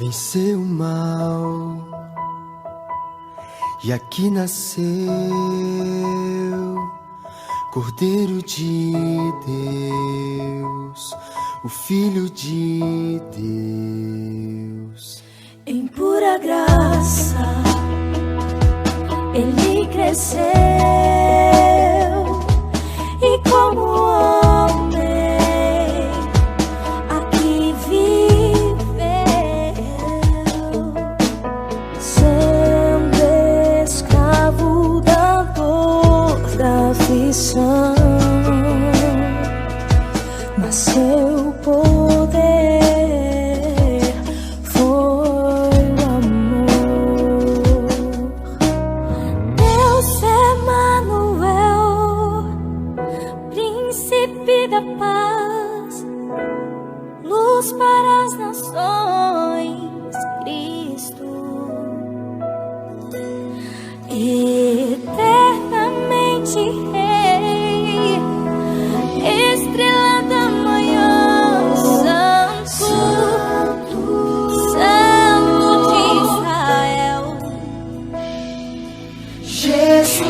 venceu o mal e aqui nasceu Cordeiro de Deus, o Filho de Deus. Em pura graça ele cresceu e como homem aqui viveu, sendo escravo da dor, da aflição, mas seu poder da paz, luz para as nações, Cristo, eternamente Rei, estrela da manhã, Santo, Santo de Israel, Jesus.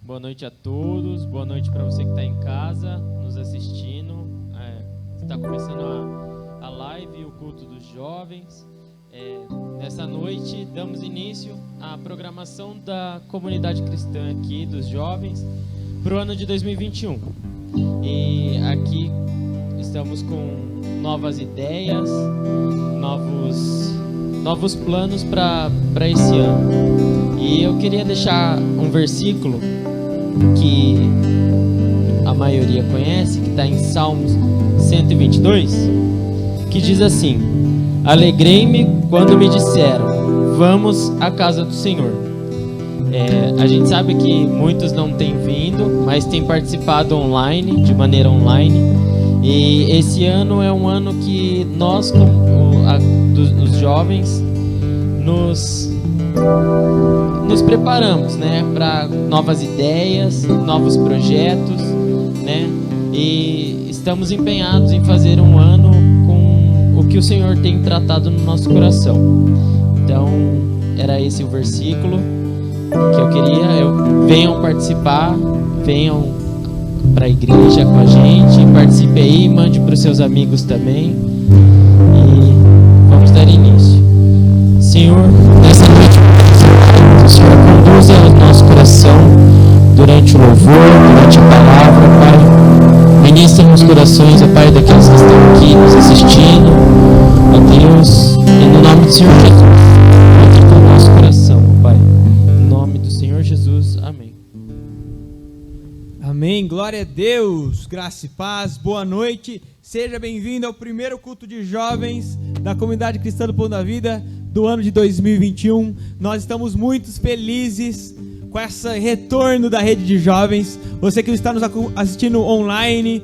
Boa noite a todos, boa noite para você que está em casa, nos assistindo. Está começando a live e o culto dos jovens. Nessa noite damos início à programação da comunidade cristã aqui, dos jovens, para o ano de 2021. E aqui estamos com novas ideias, novos planos para esse ano. E eu queria deixar um versículo que a maioria conhece, que está em Salmos 122, que diz assim: alegrei-me quando me disseram, vamos à casa do Senhor. A gente sabe que muitos não têm vindo, mas têm participado online, de maneira online. E esse ano é um ano que nós, os jovens, nos preparamos, né, para novas ideias, novos projetos, né, e estamos empenhados em fazer um ano com o que o Senhor tem tratado no nosso coração. Então, era esse o versículo que eu queria. Venham participar, venham para a igreja com a gente, participe aí, mande para os seus amigos também e vamos dar início. Senhor, nessa noite, o Senhor conduza o nosso coração durante o louvor, durante a palavra, Pai. Ministra nos corações, ó Pai, daqueles que estão aqui nos assistindo, ó Deus, e no nome do Senhor Jesus, entre com o nosso coração. Glória a Deus, graça e paz, boa noite, seja bem-vindo ao primeiro culto de jovens da Comunidade Cristã do Pão da Vida do ano de 2021. Nós estamos muito felizes com esse retorno da rede de jovens. Você que está nos assistindo online,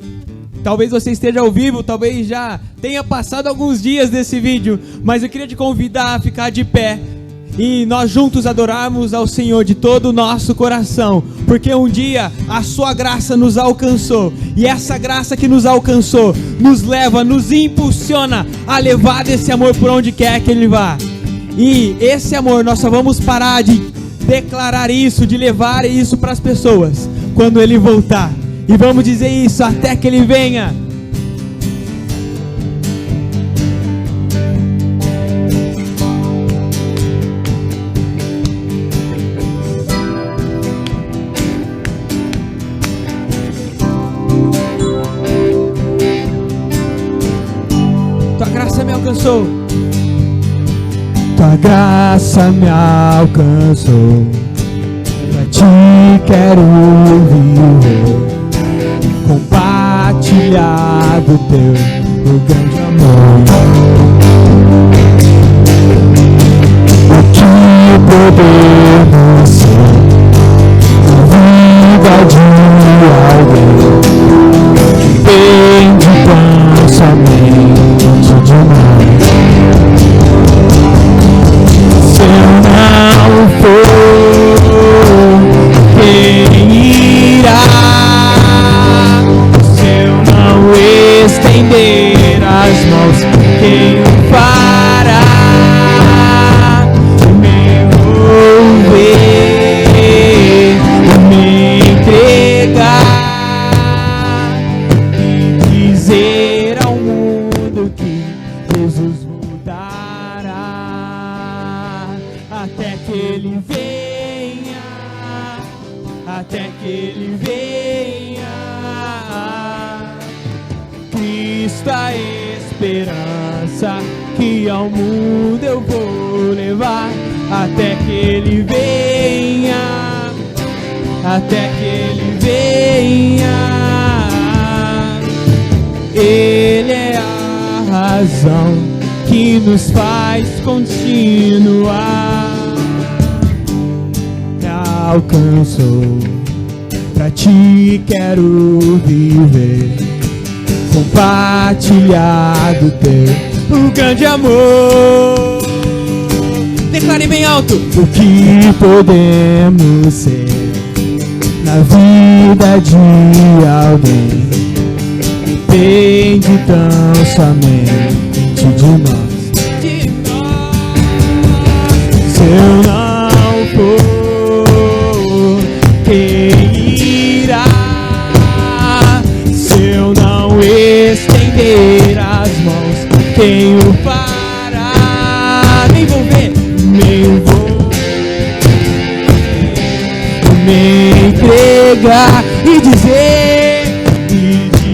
talvez você esteja ao vivo, talvez já tenha passado alguns dias desse vídeo, mas eu queria te convidar a ficar de pé e nós juntos adorarmos ao Senhor de todo o nosso coração, porque um dia a sua graça nos alcançou, e essa graça que nos alcançou nos leva, nos impulsiona a levar desse amor por onde quer que ele vá. E esse amor nós só vamos parar de declarar isso, de levar isso para as pessoas quando ele voltar, e vamos dizer isso até que ele venha. Alcançou. Tua graça me alcançou, pra ti quero viver, compartilhar do teu grande amor. O que podemos ser na vida de alguém que depende tão somente de nós. Se eu não for, quem irá? Se eu não estender as mãos, quem o fará? Me envolver, me entregar e dizer ao mundo que Jesus mudará até que ele venha, até que ele venha. Cristo a esperança que ao mundo eu vou levar, até que ele venha, até que ele venha. Ele é a razão que nos faz continuar. Me alcançou, pra ti quero viver, compartilhar do teu o grande amor. Declare bem alto: o que podemos ser na vida de alguém depende tão somente de nós. Se eu não for, quem irá? Se eu não estender as mãos, quem o fará? Me envolver, me entregar e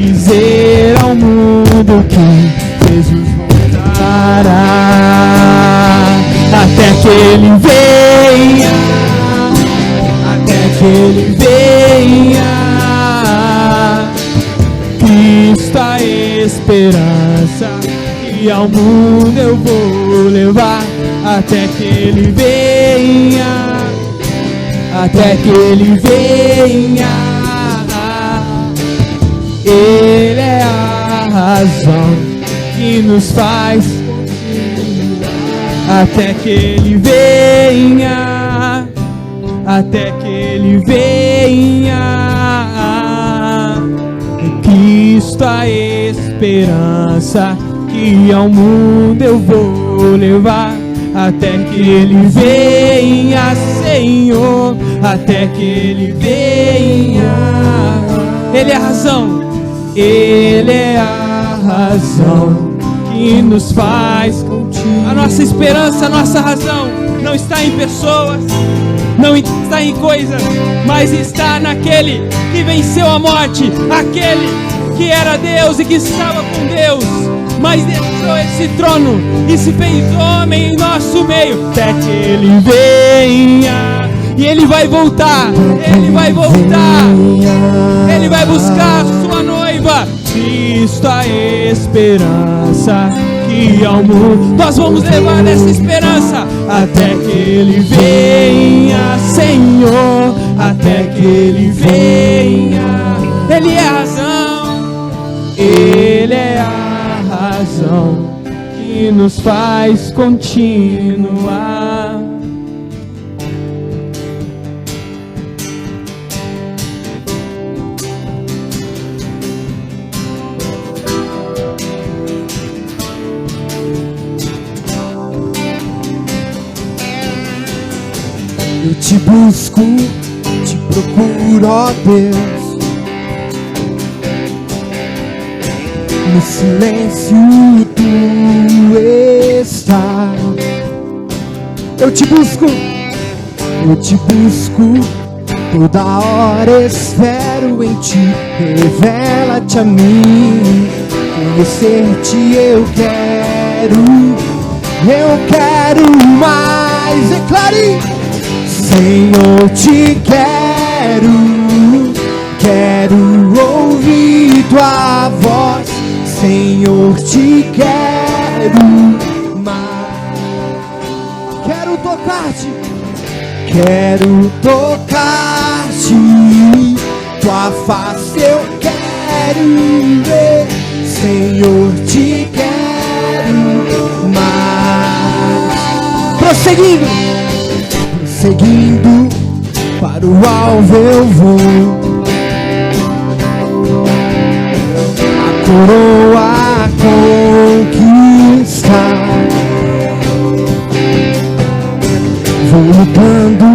dizer ao mundo que Jesus voltará, até que ele venha, até que ele venha. Cristo a esperança que ao mundo eu vou levar, até que ele venha, até que ele venha. Ele é a razão que nos faz até que ele venha, até que ele venha. Cristo a esperança que ao mundo eu vou levar, até que ele venha, Senhor, até que ele venha. Ele é a razão, ele é a razão que nos faz continuar. A nossa esperança, a nossa razão não está em pessoas, não está em coisas, mas está naquele que venceu a morte, aquele que era Deus e que estava com Deus, mas deixou esse trono e se fez homem em nosso meio, até que ele venha. E ele vai voltar, ele vai voltar, ele Ele vai buscar sua noiva. Cristo a esperança que ao mundo. Nós vamos levar essa esperança até que Ele venha, Senhor, até que Ele venha. Ele é a razão, Ele é a razão que nos faz continuar. Eu te busco, te procuro, ó Deus. No silêncio tu estás. Eu te busco, toda hora espero em ti. Revela-te a mim, conhecer-te eu quero mais. Declare: Senhor, te quero ouvir tua voz. Senhor, te quero mais. Quero tocar-te, tua face eu quero ver. Senhor, te quero mais. Prosseguindo, para o alvo eu vou. A coroa conquistar. Vou lutando,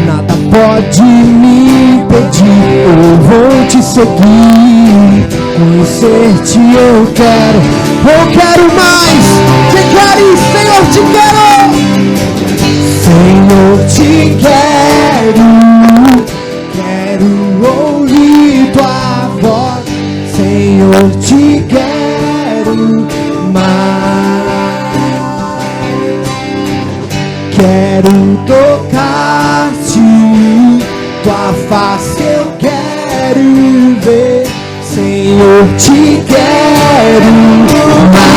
nada pode me impedir. Eu vou te seguir, conhecer-te eu quero mais. Declare: Senhor, te quero. Senhor, te quero ouvir tua voz. Senhor, te quero mais. Quero tocar-te, tua face eu quero ver. Senhor, te quero mais.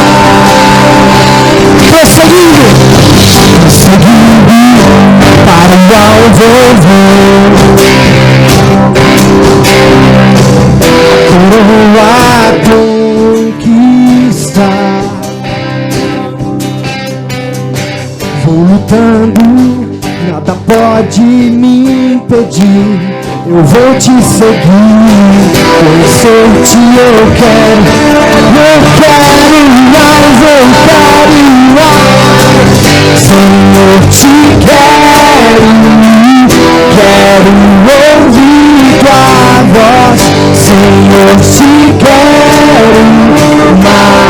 Prosseguindo, para o alvo eu vou. Coroa conquistar. Vou lutando, nada pode me impedir. Eu vou te seguir, conhecer-te eu quero mais, Senhor, te quero ouvir tua voz. Senhor, te quero mais.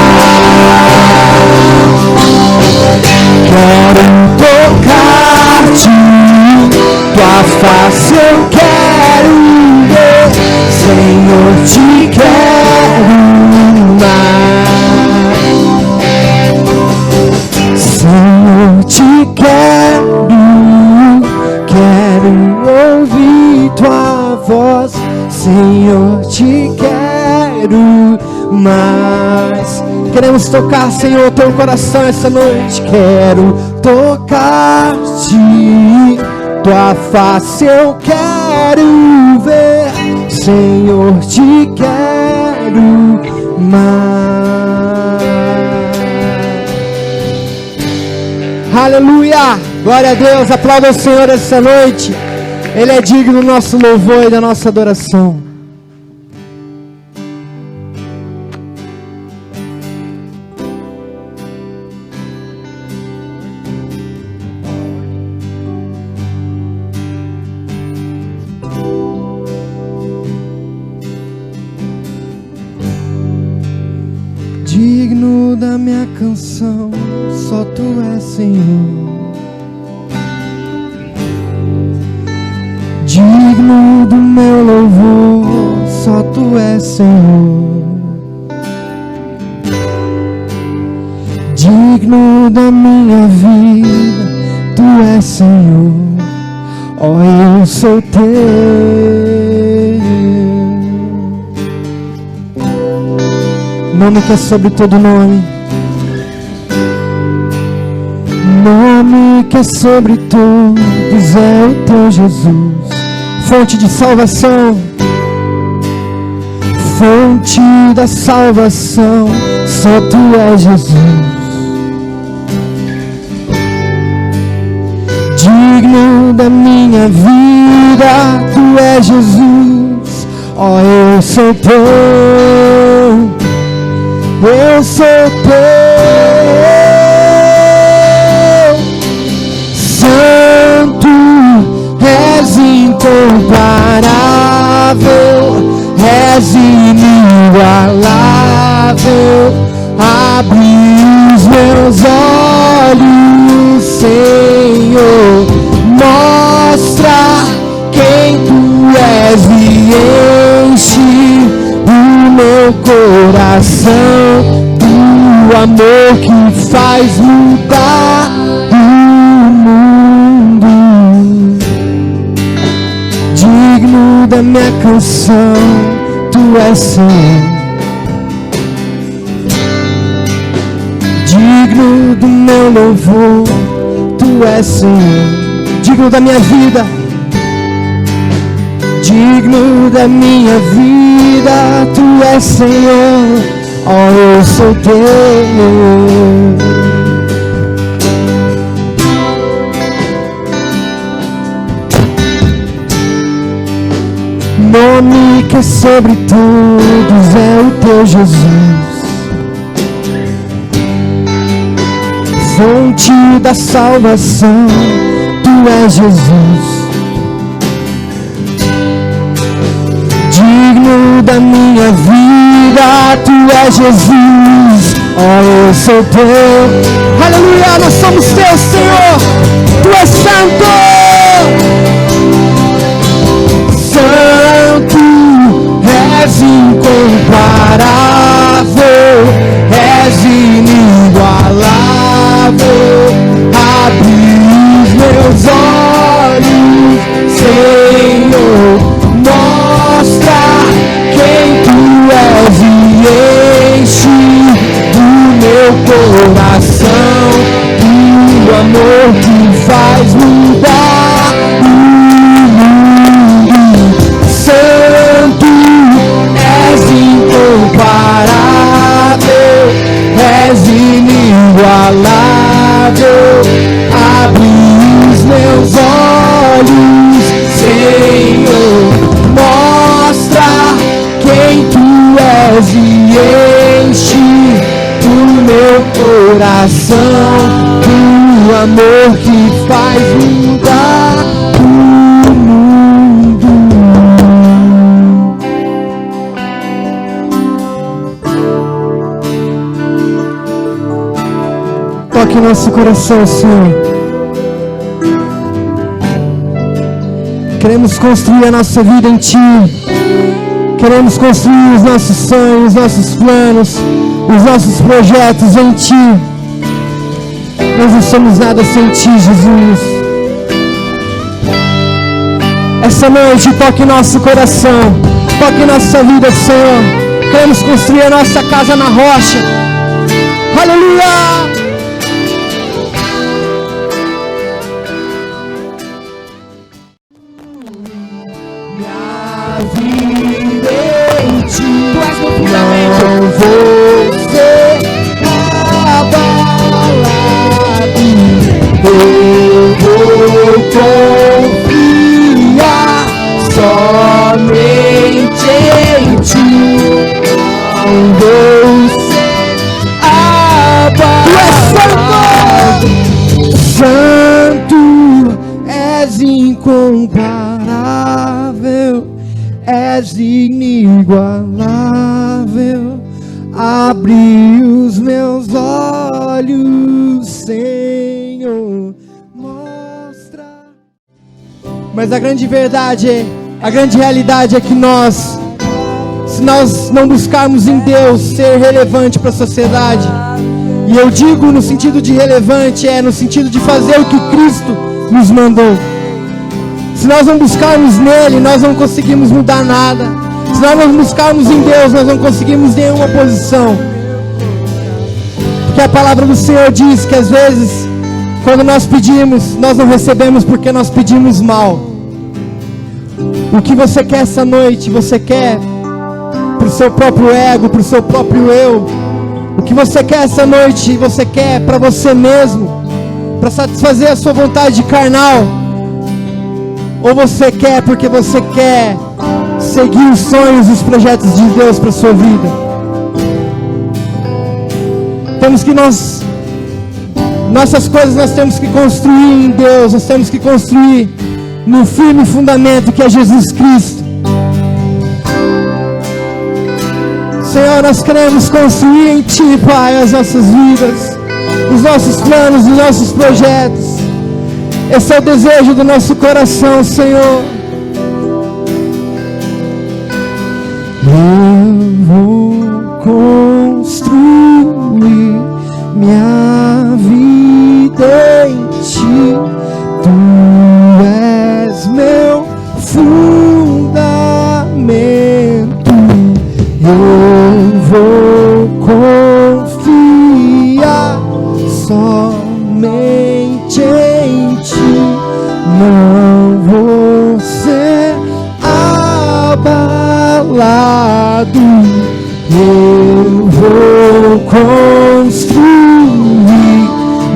Quero tocar-te, tua face eu quero ver. Senhor, te quero mais. Senhor, te quero ouvir tua voz. Senhor, te quero mais. Queremos tocar, Senhor, teu coração essa noite. Quero tocar-te, tua face eu quero ver. Senhor, te quero mais. Aleluia! Glória a Deus, aplauda o Senhor essa noite. Ele é digno do nosso louvor e da nossa adoração. Digno da minha canção, só tu és, Senhor. Digno do meu louvor, só tu és, Senhor. Digno da minha vida, tu és, Senhor. Ó, eu sou teu. Nome que é sobre todo nome. Nome que é sobre todos é o teu Jesus. Fonte de salvação. Fonte da salvação. Só tu és Jesus. Digno da minha vida, tu és Jesus. Ó, eu sou teu, eu sou teu. Santo, és incomparável, és inigualável. Abre os meus olhos, Senhor, mostra quem tu és e enche o meu coração do amor que faz mudar o mundo. Digno da minha canção, tu és Senhor. Digno do meu louvor, tu és Senhor. Digno da minha vida, digno da minha vida, tu és Senhor. Ó, eu sou teu. Nome que é sobre todos é o teu Jesus. Fonte da salvação, tu és Jesus. Digno da minha vida, tu és Jesus. Ó, eu sou teu. Aleluia, nós somos teus, Senhor. Tu és santo. Santo, és incomparável, és inigualável. Abre os meus olhos, Senhor, mostra quem tu és e enche o meu coração do amor que faz mudar o mundo. Santo, és incomparável, és inigualável. Abre os meus olhos, Senhor, mostra quem tu és e enche o meu coração do amor que faz mudar o mundo. Toque nosso coração, Senhor. Queremos construir a nossa vida em Ti. Queremos construir os nossos sonhos, os nossos planos, os nossos projetos em Ti. Nós não somos nada sem Ti, Jesus. Essa noite toque nosso coração, toque nossa vida, Senhor. Queremos construir a nossa casa na rocha. Aleluia! Tu és meu fundamento. Não vou ser abalado. Eu vou confiar somente em Ti. Não vou ser abalado. Santo, és incomparável, és inigualável. Abre os meus olhos, Senhor, mostra. Mas a grande verdade, a grande realidade é que nós, se nós não buscarmos em Deus ser relevante para a sociedade, e eu digo no sentido de relevante, no sentido de fazer o que Cristo nos mandou. Se nós não buscarmos nele, nós não conseguimos mudar nada. Se nós não buscarmos em Deus, nós não conseguimos nenhuma posição. Porque a palavra do Senhor diz que às vezes, quando nós pedimos, nós não recebemos porque nós pedimos mal. O que você quer essa noite? Você quer para o seu próprio ego, para o seu próprio eu? O que você quer essa noite? Você quer para você mesmo? Para satisfazer a sua vontade carnal? Ou você quer porque você quer seguir os sonhos e os projetos de Deus para a sua vida? Temos que nossas coisas nós temos que construir em Deus. Nós temos que construir no firme fundamento que é Jesus Cristo. Senhor, nós queremos construir em Ti, Pai, as nossas vidas, os nossos planos, os nossos projetos. Esse é o desejo do nosso coração, Senhor. Eu vou construir minha vida em Ti. Tu és meu fundamento. Eu vou confiar somente em Ti. Não vou ser abalado. Eu vou construir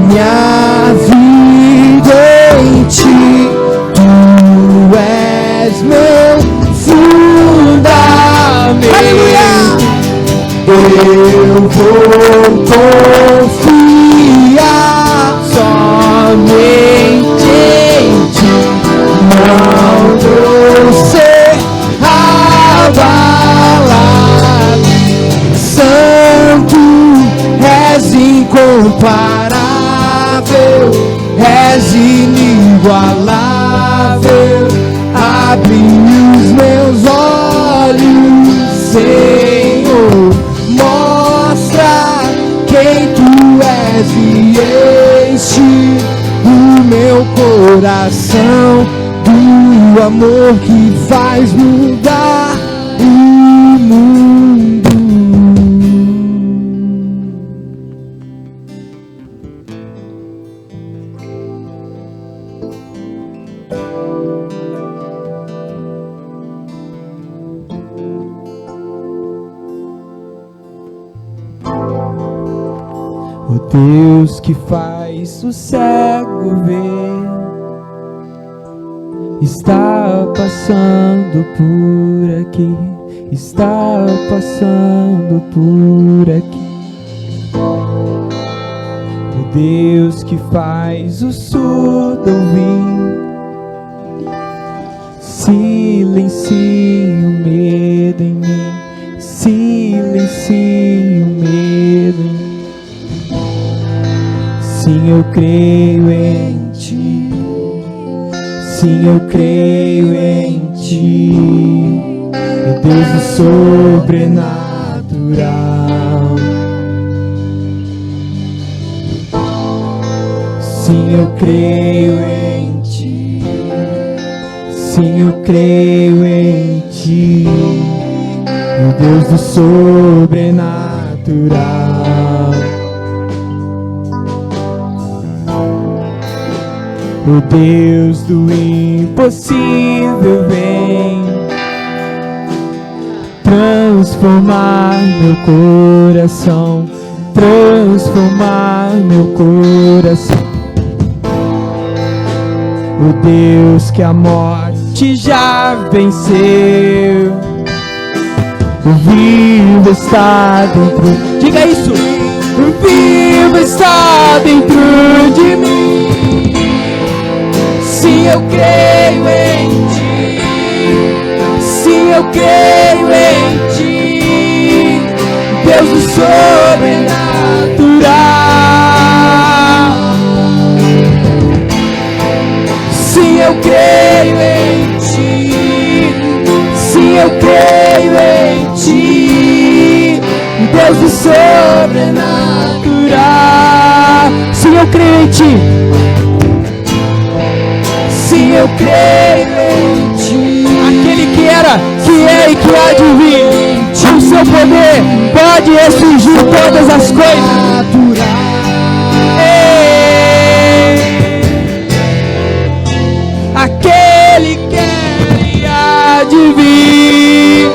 minha vida em Ti. Tu és meu fundamento. Aleluia! Eu vou confiar somente em Ti. Não vou ser abalado. Santo, és incomparável, és inigualável. Abre os meus olhos, Senhor, mostra quem Tu és e enche o meu coração do amor que faz mudar o mundo. O Deus que faz o cego ver está passando por aqui, está passando por aqui. O Deus que faz o surdo ouvir, silencie o medo em mim, silencie o medo em mim. Sim, eu creio em Ti. Sim, eu creio em Ti. É Deus do sobrenatural. Sim, eu creio em Ti. Sim, eu creio em Ti. É Deus do sobrenatural. O Deus do impossível vem transformar meu coração, transformar meu coração. O Deus que a morte já venceu, o vivo está dentro. Diga isso! O vivo está dentro de mim. Sim, eu creio em Ti. Sim, eu creio em Ti. Deus do sobrenatural. Sim, eu creio em Ti. Sim, eu creio em Ti. Deus do sobrenatural. Sim, eu creio em Ti. Sim, eu creio em Ti. Aquele que era, que é e que há de vir. O seu poder pode ressurgir todas as coisas. vir.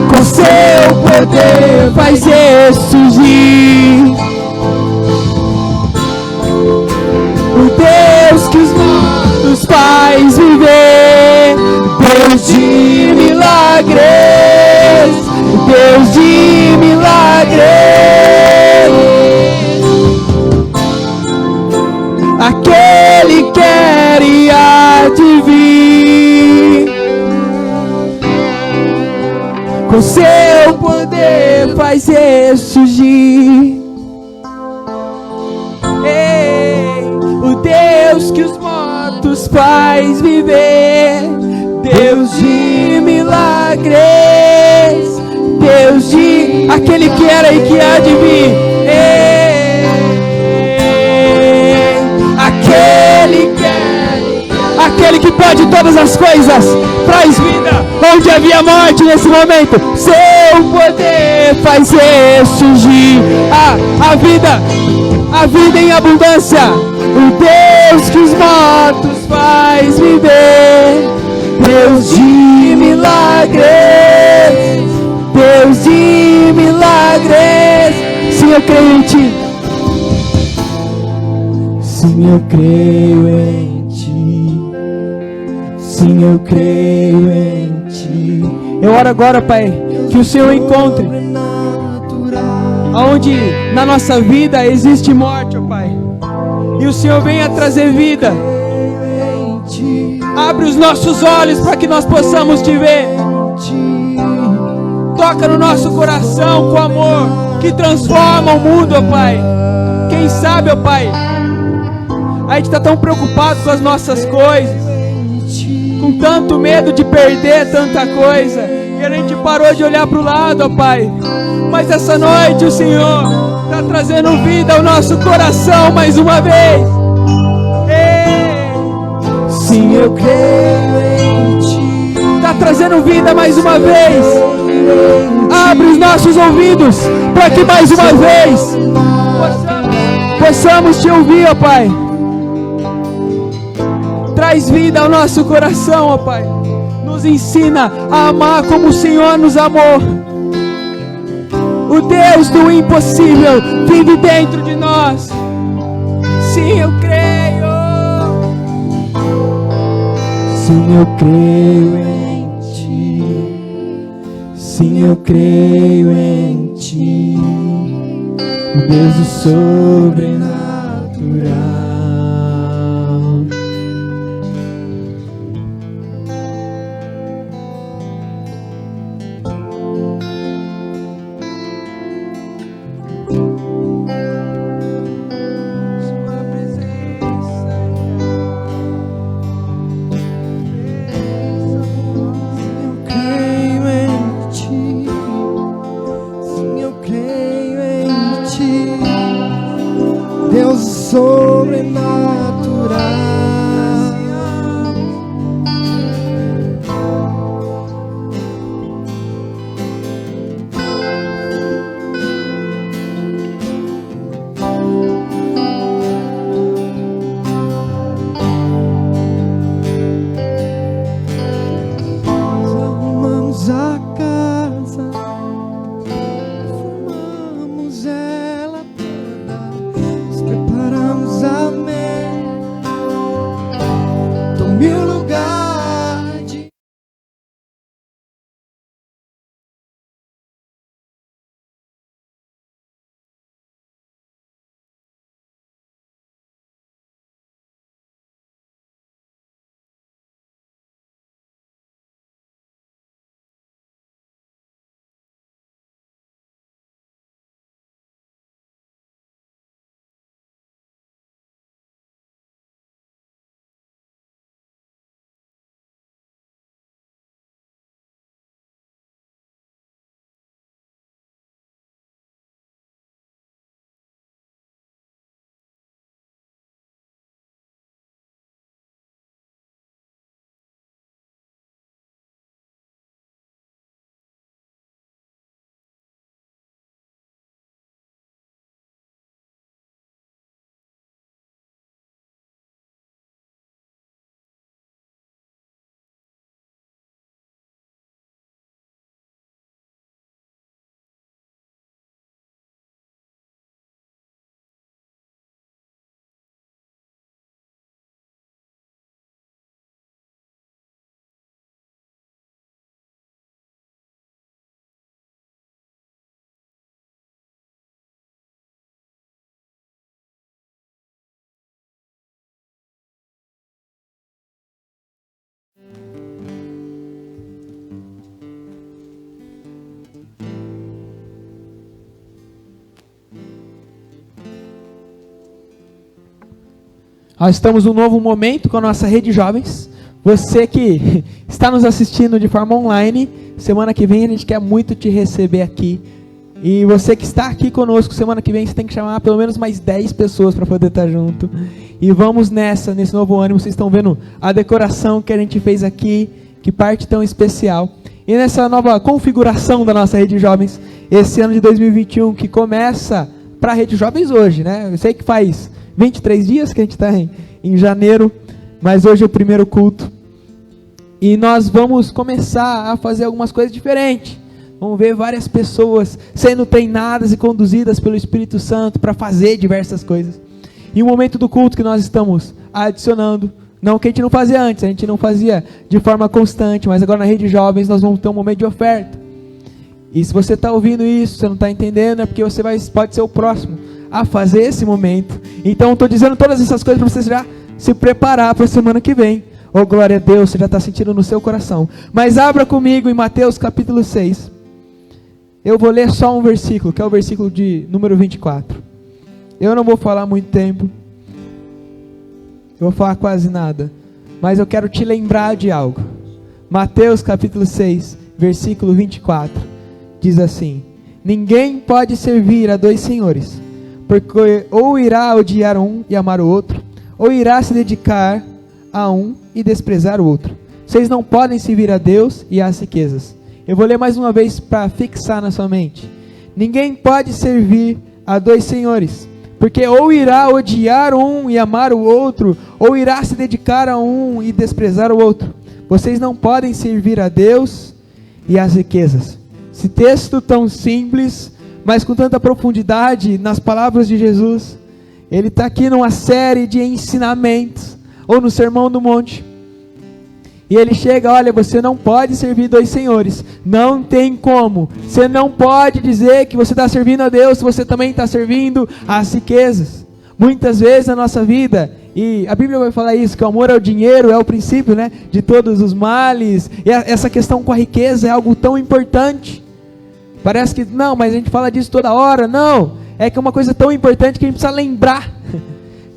Com seu poder faz ressurgir. O Deus que os mortos faz viver. Deus de milagres, Deus de milagres. Aquele quer e há de vir. Com seu poder faz ressurgir. Ei, o Deus que os mortos faz viver. Deus de milagres, Deus de aquele que era e que há de vir. Ei, aquele que pode todas as coisas, traz vida onde havia morte nesse momento. Seu poder faz ressurgir a vida em abundância. O Deus que os mortos faz viver. Deus de milagres, Deus de milagres. Sim, eu creio em Ti. Sim, eu creio em Ti. Sim, eu creio em Ti. Eu oro agora, Pai, que o Senhor encontre aonde na nossa vida existe morte, ó Pai, e o Senhor venha trazer vida. Abre os nossos olhos para que nós possamos Te ver. Toca no nosso coração com amor que transforma o mundo, ó Pai. Quem sabe, ó Pai, a gente está tão preocupado com as nossas coisas, com tanto medo de perder tanta coisa, e a gente parou de olhar para o lado, ó Pai. Mas essa noite o Senhor está trazendo vida ao nosso coração mais uma vez. Sim, eu creio em Ti. Está trazendo vida mais uma vez. Abre os nossos ouvidos para que mais uma vez possamos Te ouvir, ó Pai. Traz vida ao nosso coração, ó Pai. Nos ensina a amar como o Senhor nos amou. O Deus do impossível vive dentro de nós. Sim, eu creio. Sim, eu creio em Ti. Sim, eu creio em Ti. O Deus do sobrenatural. Deus sobrenatural. Nós estamos num novo momento com a nossa rede jovens. Você que está nos assistindo de forma online, semana que vem a gente quer muito te receber aqui. E você que está aqui conosco, semana que vem você tem que chamar pelo menos mais 10 pessoas para poder estar junto. E vamos nesse novo ano. Vocês estão vendo a decoração que a gente fez aqui, que parte tão especial. E nessa nova configuração da nossa rede jovens, esse ano de 2021 que começa para a rede jovens hoje, né? Eu sei que faz 23 dias que a gente está em janeiro, mas hoje é o primeiro culto. E nós vamos começar a fazer algumas coisas diferentes. Vamos ver várias pessoas sendo treinadas e conduzidas pelo Espírito Santo para fazer diversas coisas. E o momento do culto que nós estamos adicionando, não que a gente não fazia antes, a gente não fazia de forma constante, mas agora na rede jovens nós vamos ter um momento de oferta. E se você está ouvindo isso, você não está entendendo, é porque você pode ser o próximo a fazer esse momento. Então estou dizendo todas essas coisas para você já se preparar para a semana que vem. Oh, glória a Deus, você já está sentindo no seu coração. Mas abra comigo em Mateus capítulo 6. Eu vou ler só um versículo, que é o versículo de número 24. Eu não vou falar muito tempo. Eu vou falar quase nada. Mas eu quero te lembrar de algo. Mateus capítulo 6, versículo 24. Diz assim: ninguém pode servir a dois senhores, porque ou irá odiar um e amar o outro, ou irá se dedicar a um e desprezar o outro. Vocês não podem servir a Deus e às riquezas. Eu vou ler mais uma vez para fixar na sua mente. Ninguém pode servir a dois senhores, porque ou irá odiar um e amar o outro, ou irá se dedicar a um e desprezar o outro. Vocês não podem servir a Deus e às riquezas. Esse texto tão simples, mas com tanta profundidade nas palavras de Jesus, ele está aqui numa série de ensinamentos, ou no Sermão do Monte. E ele chega, olha, você não pode servir dois senhores, não tem como. Você não pode dizer que você está servindo a Deus se você também está servindo às riquezas. Muitas vezes na nossa vida, e a Bíblia vai falar isso, que o amor ao dinheiro é o princípio, né, de todos os males, e essa questão com a riqueza é algo tão importante. Parece que, não, mas a gente fala disso toda hora. Não, é que é uma coisa tão importante que a gente precisa lembrar.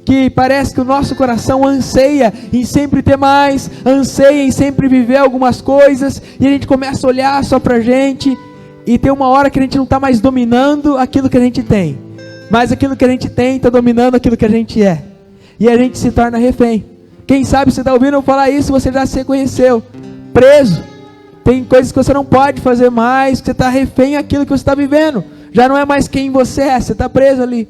Que parece que o nosso coração anseia em sempre ter mais, anseia em sempre viver algumas coisas, e a gente começa a olhar só pra gente, e tem uma hora que a gente não está mais dominando aquilo que a gente tem, mas aquilo que a gente tem está dominando aquilo que a gente é, e a gente se torna refém. Quem sabe você está ouvindo eu falar isso, você já se reconheceu, preso, tem coisas que você não pode fazer mais, que você está refém daquilo que você está vivendo, já não é mais quem você é, você está preso ali.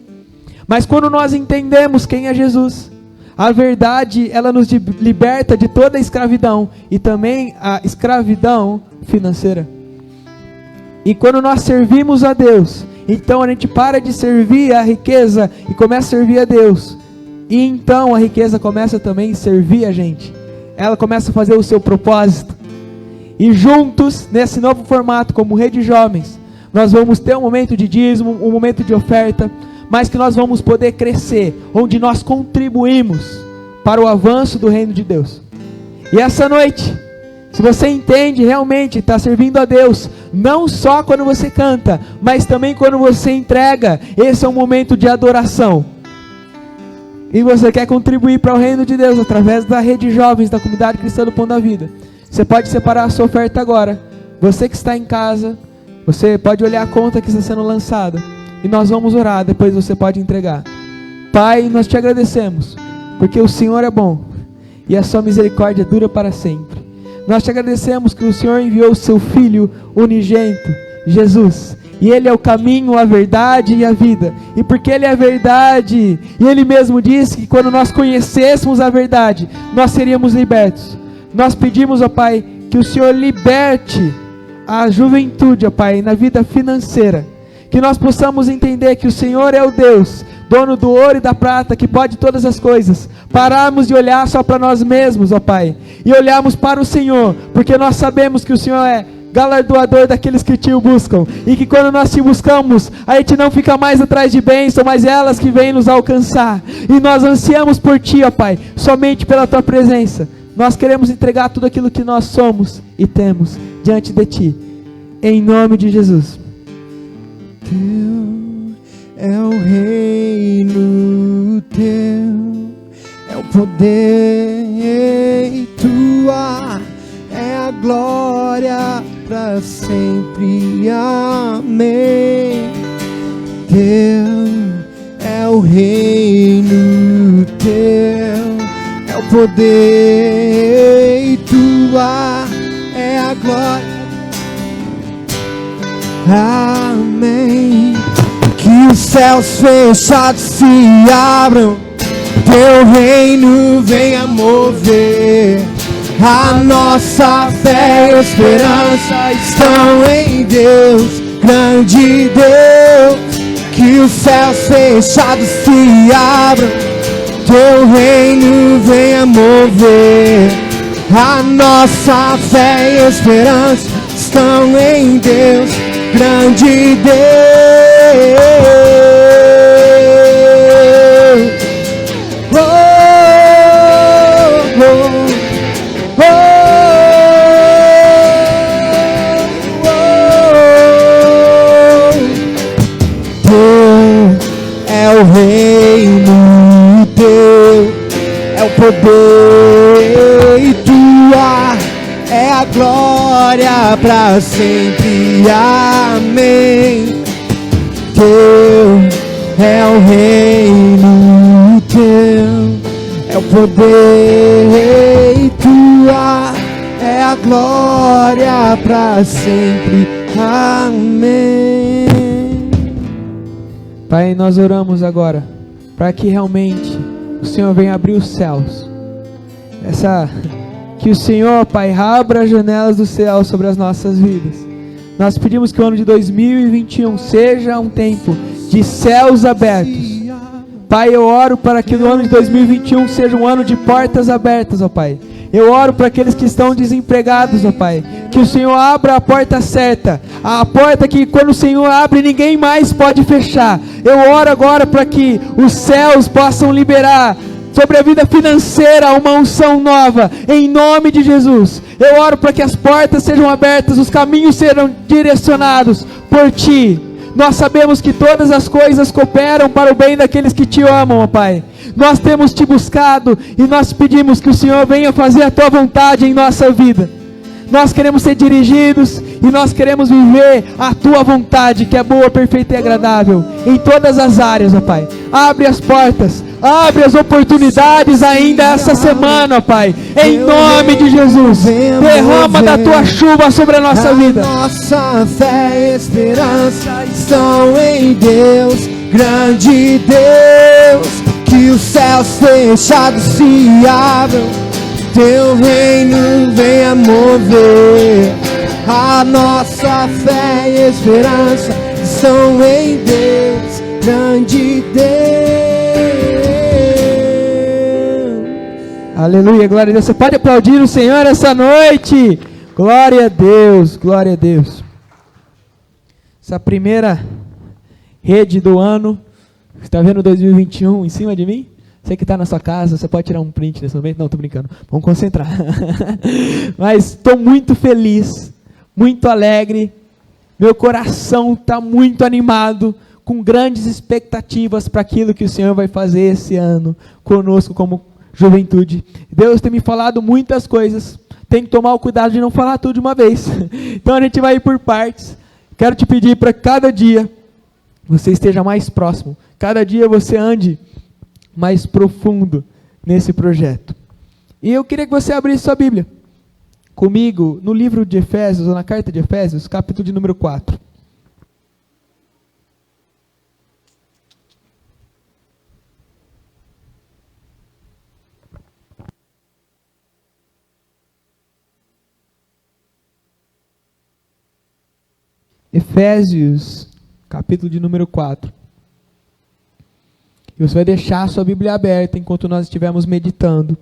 Mas quando nós entendemos quem é Jesus, a verdade, ela nos liberta de toda a escravidão, e também a escravidão financeira. E quando nós servimos a Deus, então a gente para de servir a riqueza e começa a servir a Deus. E então a riqueza começa também a servir a gente. Ela começa a fazer o seu propósito. E juntos, nesse novo formato, como rede jovens, nós vamos ter um momento de dízimo, um momento de oferta, mas que nós vamos poder crescer, onde nós contribuímos para o avanço do reino de Deus. E essa noite, se você entende realmente, está servindo a Deus, não só quando você canta, mas também quando você entrega, esse é um momento de adoração. E você quer contribuir para o reino de Deus, através da rede jovens, da comunidade cristã do Pão da Vida, você pode separar a sua oferta agora. Você que está em casa, você pode olhar a conta que está sendo lançada, e nós vamos orar, depois você pode entregar. Pai, nós te agradecemos, porque o Senhor é bom, e a sua misericórdia dura para sempre. Nós te agradecemos que o Senhor enviou o seu Filho unigênito, Jesus, e Ele é o caminho, a verdade e a vida, e porque Ele é a verdade, e Ele mesmo disse que quando nós conhecêssemos a verdade, nós seríamos libertos. Nós pedimos, ó Pai, que o Senhor liberte a juventude, ó Pai, na vida financeira, que nós possamos entender que o Senhor é o Deus, dono do ouro e da prata, que pode todas as coisas, pararmos de olhar só para nós mesmos, ó Pai, e olharmos para o Senhor, porque nós sabemos que o Senhor é galardoador daqueles que te buscam, e que quando nós te buscamos, a gente não fica mais atrás de bênção, mas elas que vêm nos alcançar, e nós ansiamos por Ti, ó Pai, somente pela Tua presença. Nós queremos entregar tudo aquilo que nós somos e temos diante de Ti, em nome de Jesus. Teu é o reino, teu é é o poder e tua é a glória para sempre. Amém. Teu é o reino, teu é o poder e tua é a glória. Amém. Que os céus fechados se abram, teu reino venha mover. A nossa fé e esperança estão em Deus, grande Deus. Que os céus fechados se abram, teu reino venha mover. A nossa fé e esperança estão em Deus, grande Deus. Oh, oh, oh, oh. Teu é o reino, teu é o poder e tua é a glória para sempre. Amém. Teu é o reino, teu é o poder e tua é a glória para sempre. Amém. Pai, nós oramos agora para que realmente o Senhor venha abrir os céus. Que o Senhor, Pai, abra as janelas do céu sobre as nossas vidas. Nós pedimos que o ano de 2021 seja um tempo de céus abertos. Pai, eu oro para que no ano de 2021 seja um ano de portas abertas, ó Pai. Eu oro para aqueles que estão desempregados, ó Pai, que o Senhor abra a porta certa, a porta que quando o Senhor abre ninguém mais pode fechar. Eu oro agora para que os céus possam liberar sobre a vida financeira uma unção nova, em nome de Jesus. Eu oro para que as portas sejam abertas, os caminhos sejam direcionados por Ti. Nós sabemos que todas as coisas cooperam para o bem daqueles que Te amam, ó Pai. Nós temos Te buscado e nós pedimos que o Senhor venha fazer a Tua vontade em nossa vida. Nós queremos ser dirigidos e nós queremos viver a Tua vontade, que é boa, perfeita e agradável, em todas as áreas, ó Pai. Abre as portas, abre as oportunidades ainda essa semana, ó Pai, em nome de Jesus. Derrama da Tua chuva sobre a nossa vida. Nossa fé e esperança estão em Deus, grande Deus. Que os céus fechados se abram, teu reino venha mover. A nossa fé e esperança estão em Deus, grande Deus. Aleluia, glória a Deus. Você pode aplaudir o Senhor essa noite. Glória a Deus, glória a Deus. Essa primeira rede do ano, você está vendo 2021 em cima de mim? Você que está na sua casa, você pode tirar um print nesse momento? Não, estou brincando. Vamos concentrar. Mas estou muito feliz, muito alegre. Meu coração está muito animado, com grandes expectativas para aquilo que o Senhor vai fazer esse ano conosco como juventude. Deus tem me falado muitas coisas. Tem que tomar o cuidado de não falar tudo de uma vez. Então a gente vai ir por partes. Quero te pedir para cada dia você esteja mais próximo. Cada dia você ande mais profundo nesse projeto. E eu queria que você abrisse sua Bíblia comigo no livro de Efésios, ou na carta de Efésios, capítulo de número 4. Efésios, capítulo de número 4. E você vai deixar a sua Bíblia aberta enquanto nós estivermos meditando.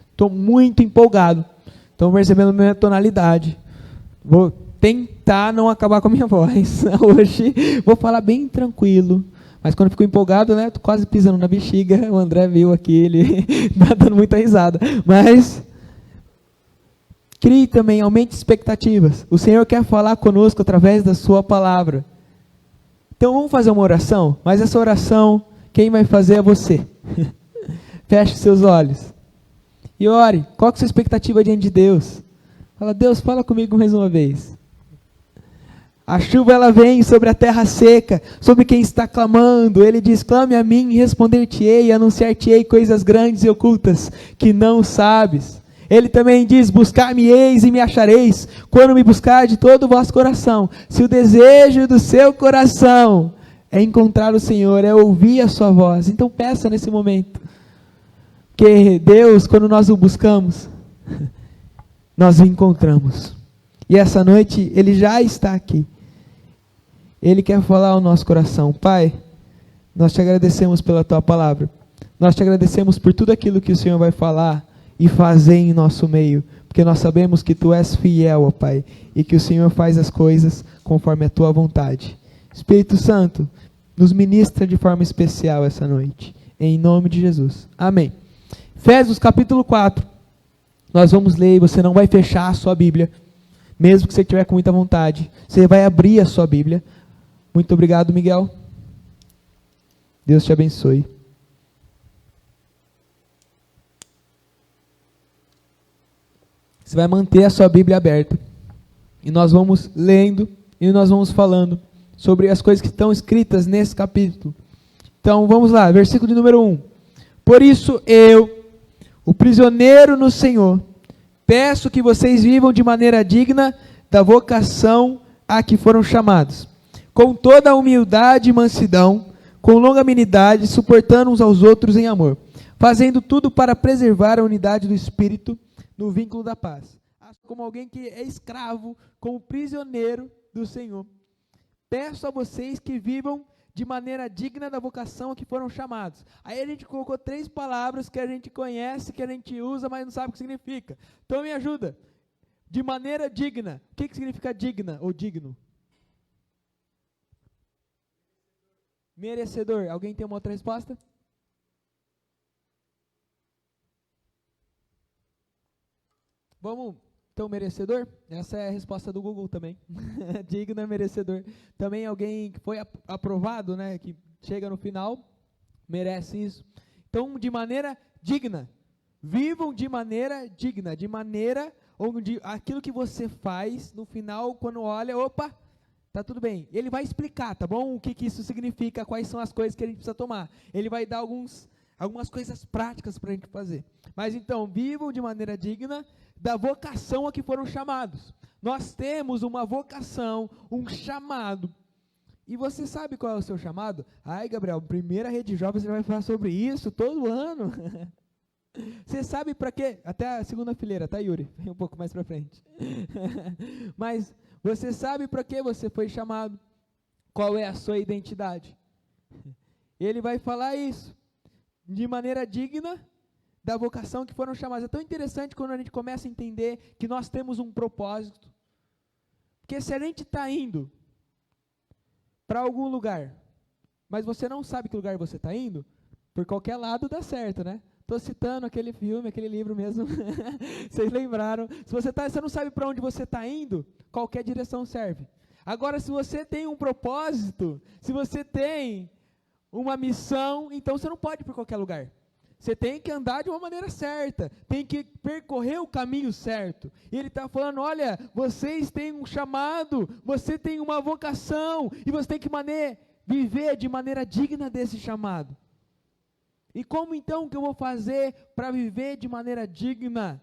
Estou muito empolgado. Estão percebendo a minha tonalidade. Vou tentar não acabar com a minha voz hoje. Vou falar bem tranquilo. Mas quando eu fico empolgado, né? Estou quase pisando na bexiga. O André viu aqui, ele está dando muita risada. Mas crie também, aumente expectativas. O Senhor quer falar conosco através da sua palavra. Então vamos fazer uma oração, mas essa oração, quem vai fazer é você. Feche seus olhos e ore. Qual que é a sua expectativa diante de Deus? Fala, Deus, fala comigo mais uma vez. A chuva ela vem sobre a terra seca, sobre quem está clamando. Ele diz, clame a mim e responder-te-ei, anunciar-te-ei coisas grandes e ocultas que não sabes. Ele também diz, buscar-me-eis e me achareis, quando me buscar de todo o vosso coração. Se o desejo do seu coração é encontrar o Senhor, é ouvir a sua voz, então peça nesse momento. Que Deus, quando nós o buscamos, nós o encontramos. E essa noite, Ele já está aqui. Ele quer falar ao nosso coração. Pai, nós te agradecemos pela Tua palavra. Nós te agradecemos por tudo aquilo que o Senhor vai falar e fazer em nosso meio. Porque nós sabemos que Tu és fiel, ó Pai, e que o Senhor faz as coisas conforme a Tua vontade. Espírito Santo, nos ministra de forma especial essa noite. Em nome de Jesus. Amém. Efésios capítulo 4. Nós vamos ler e você não vai fechar a sua Bíblia. Mesmo que você estiver com muita vontade. Você vai abrir a sua Bíblia. Muito obrigado, Miguel. Deus te abençoe. Você vai manter a sua Bíblia aberta. E nós vamos lendo e nós vamos falando sobre as coisas que estão escritas nesse capítulo. Então vamos lá, versículo de número 1. Por isso eu, o prisioneiro no Senhor, peço que vocês vivam de maneira digna da vocação a que foram chamados, com toda a humildade e mansidão, com longanimidade, suportando uns aos outros em amor, fazendo tudo para preservar a unidade do Espírito no vínculo da paz. Como alguém que é escravo, como prisioneiro do Senhor, peço a vocês que vivam de maneira digna da vocação a que foram chamados. Aí a gente colocou 3 palavras que a gente conhece, que a gente usa, mas não sabe o que significa. Então me ajuda. De maneira digna. O que significa digna ou digno? Merecedor. Alguém tem uma outra resposta? Vamos, então, merecedor? Essa é a resposta do Google também. Digno é merecedor. Também alguém que foi aprovado, né, que chega no final, merece isso. Então, de maneira digna. Vivam de maneira digna, de maneira onde aquilo que você faz, no final, quando olha, opa, tá tudo bem. Ele vai explicar, tá bom? O que isso significa, quais são as coisas que a gente precisa tomar. Ele vai dar algumas coisas práticas para a gente fazer. Mas então, vivam de maneira digna da vocação a que foram chamados. Nós temos uma vocação, um chamado. E você sabe qual é o seu chamado? Ai, Gabriel, primeira rede jovem você vai falar sobre isso todo ano. Você sabe para quê? Até a segunda fileira, tá, Yuri? Vem um pouco mais para frente. Mas você sabe para que você foi chamado? Qual é a sua identidade? Ele vai falar isso de maneira digna da vocação que foram chamados. É tão interessante quando a gente começa a entender que nós temos um propósito. Porque se a gente está indo para algum lugar, mas você não sabe que lugar você está indo, por qualquer lado dá certo, né? Estou citando aquele filme, aquele livro mesmo. Vocês lembraram? Se você não sabe para onde você está indo, qualquer direção serve. Agora, se você tem um propósito, se você tem uma missão, então você não pode ir por qualquer lugar. Você tem que andar de uma maneira certa, tem que percorrer o caminho certo. E ele está falando, olha, vocês têm um chamado, você tem uma vocação, e você tem que viver de maneira digna desse chamado. E como então que eu vou fazer para viver de maneira digna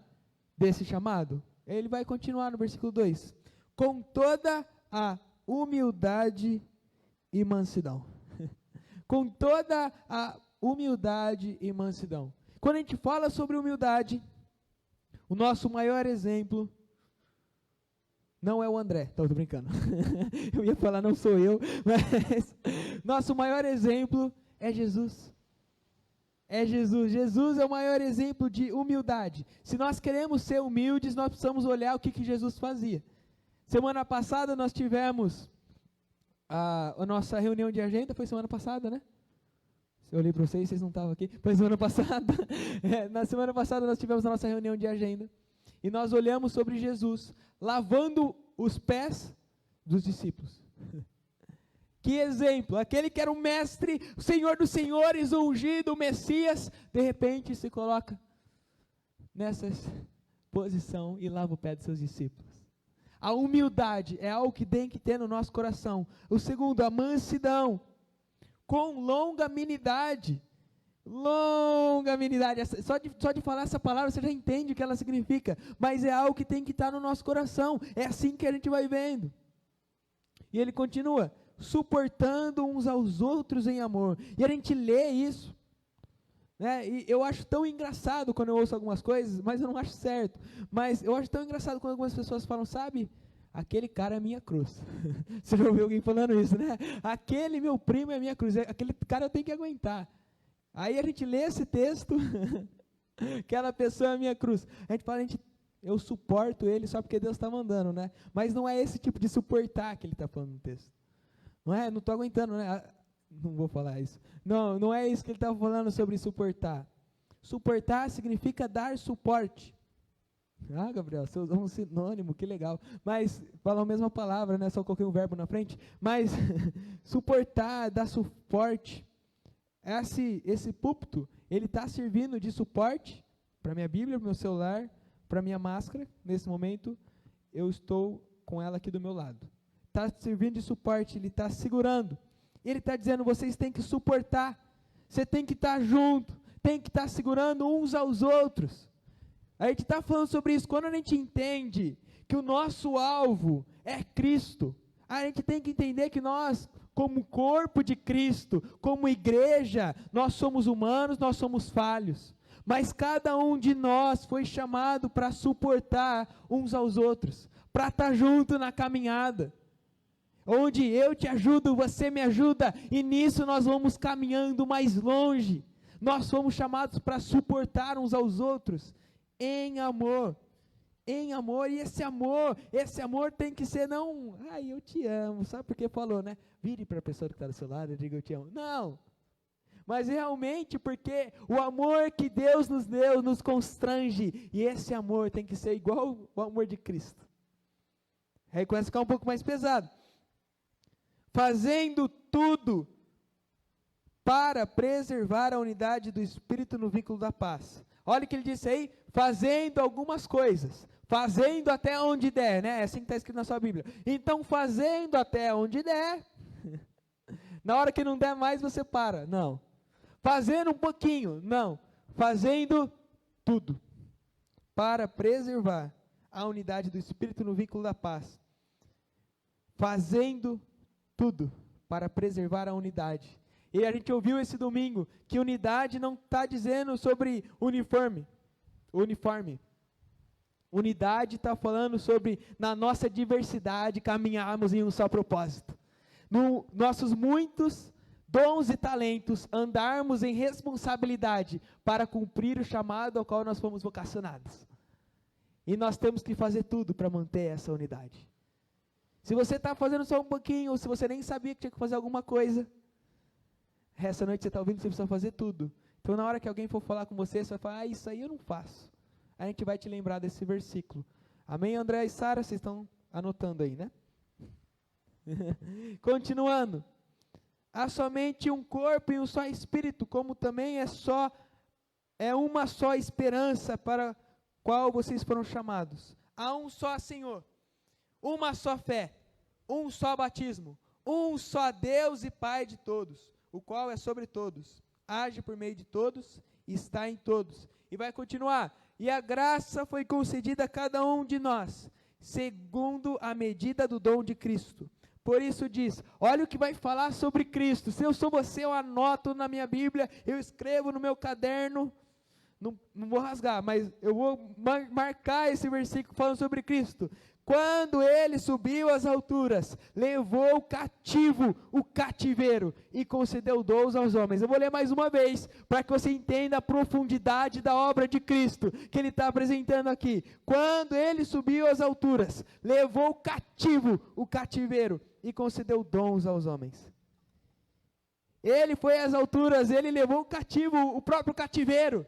desse chamado? Ele vai continuar no versículo 2. Com toda a humildade e mansidão. Com toda a humildade e mansidão. Quando a gente fala sobre humildade, o nosso maior exemplo não é o André. Estou brincando. Eu ia falar não sou eu, mas nosso maior exemplo é Jesus. É Jesus. Jesus é o maior exemplo de humildade. Se nós queremos ser humildes, nós precisamos olhar o que Jesus fazia. Semana passada nós tivemos a nossa reunião de agenda, foi semana passada, né? Eu olhei para vocês não estavam aqui. Foi semana passada. Na semana passada nós tivemos a nossa reunião de agenda. E nós olhamos sobre Jesus lavando os pés dos discípulos. Que exemplo, aquele que era o mestre, o Senhor dos senhores, o ungido, o Messias, de repente se coloca nessa posição e lava o pé dos seus discípulos. A humildade é algo que tem que ter no nosso coração. O segundo, a mansidão, com longanimidade. Longanimidade, só de falar essa palavra você já entende o que ela significa, mas é algo que tem que estar no nosso coração, é assim que a gente vai vendo. E ele continua, suportando uns aos outros em amor, e a gente lê isso, né? E eu acho tão engraçado quando eu ouço algumas coisas, mas eu não acho certo, mas eu acho tão engraçado quando algumas pessoas falam, sabe, aquele cara é minha cruz. Você já ouviu alguém falando isso, né? Aquele meu primo é minha cruz, aquele cara eu tenho que aguentar. Aí a gente lê esse texto, aquela pessoa é minha cruz. A gente fala, eu suporto ele só porque Deus está mandando, né? Mas não é esse tipo de suportar que ele está falando no texto. Não é? Não estou aguentando, né? Não vou falar isso. Não é isso que ele está falando sobre suportar. Suportar significa dar suporte. Ah, Gabriel, você usou um sinônimo, que legal. Mas, fala a mesma palavra, né? Só coloquei um verbo na frente. Mas, suportar, dar suporte. Esse púlpito, ele está servindo de suporte para minha Bíblia, para o meu celular, para minha máscara. Nesse momento, eu estou com ela aqui do meu lado. Está servindo de suporte, ele está segurando. Ele está dizendo, vocês têm que suportar. Você tem que estar junto, tem que estar segurando uns aos outros. A gente está falando sobre isso. Quando a gente entende que o nosso alvo é Cristo, a gente tem que entender que nós, como corpo de Cristo, como igreja, nós somos humanos, nós somos falhos. Mas cada um de nós foi chamado para suportar uns aos outros, para estar junto na caminhada. Onde eu te ajudo, você me ajuda, e nisso nós vamos caminhando mais longe. Nós fomos chamados para suportar uns aos outros, em amor, e esse amor tem que ser não, eu te amo, sabe por que falou, né? Vire para a pessoa que está do seu lado e diga eu te amo. Não, mas realmente porque o amor que Deus nos deu, nos constrange, e esse amor tem que ser igual ao amor de Cristo. Aí começa a ficar um pouco mais pesado. Fazendo tudo para preservar a unidade do Espírito no vínculo da paz. Olha o que ele disse aí, fazendo algumas coisas, fazendo até onde der, né? É assim que está escrito na sua Bíblia. Então, fazendo até onde der, na hora que não der mais, você para. Não. Fazendo um pouquinho, não. Fazendo tudo, para preservar a unidade do Espírito no vínculo da paz. Fazendo tudo para preservar a unidade. E a gente ouviu esse domingo que unidade não está dizendo sobre uniforme. Unidade está falando sobre, na nossa diversidade, caminharmos em um só propósito. Nossos muitos dons e talentos, andarmos em responsabilidade para cumprir o chamado ao qual nós fomos vocacionados. E nós temos que fazer tudo para manter essa unidade. Se você está fazendo só um pouquinho, ou se você nem sabia que tinha que fazer alguma coisa, essa noite você está ouvindo que você precisa fazer tudo. Então na hora que alguém for falar com você, você vai falar, isso aí eu não faço. A gente vai te lembrar desse versículo. Amém, André e Sara? Vocês estão anotando aí, né? Continuando. Há somente um corpo e um só espírito, como também é uma só esperança para qual vocês foram chamados. Há um só Senhor, uma só fé, um só batismo, um só Deus e Pai de todos, o qual é sobre todos, age por meio de todos, está em todos. E vai continuar. E a graça foi concedida a cada um de nós, segundo a medida do dom de Cristo. Por isso diz, olha o que vai falar sobre Cristo. Se eu sou você, eu anoto na minha Bíblia, eu escrevo no meu caderno, não vou rasgar, mas eu vou marcar esse versículo falando sobre Cristo. Quando ele subiu às alturas, levou cativo o cativeiro e concedeu dons aos homens. Eu vou ler mais uma vez, para que você entenda a profundidade da obra de Cristo, que ele está apresentando aqui. Quando ele subiu às alturas, levou cativo o cativeiro e concedeu dons aos homens. Ele foi às alturas, ele levou cativo o próprio cativeiro.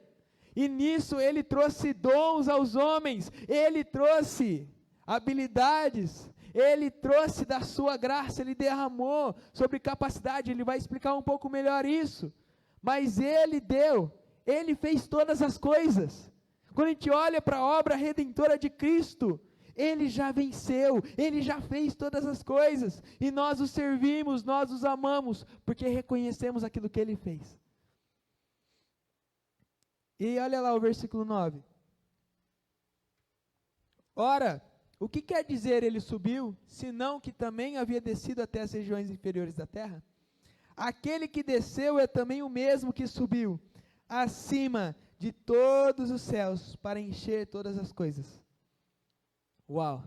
E nisso ele trouxe dons aos homens, ele trouxe habilidades, Ele trouxe da sua graça, Ele derramou sobre capacidade, Ele vai explicar um pouco melhor isso. Mas Ele deu, Ele fez todas as coisas. Quando a gente olha para a obra redentora de Cristo, Ele já venceu, Ele já fez todas as coisas, e nós o servimos, nós os amamos, porque reconhecemos aquilo que Ele fez. E olha lá o versículo 9. Ora, o que quer dizer Ele subiu, senão que também havia descido até as regiões inferiores da terra? Aquele que desceu é também o mesmo que subiu, acima de todos os céus, para encher todas as coisas. Uau!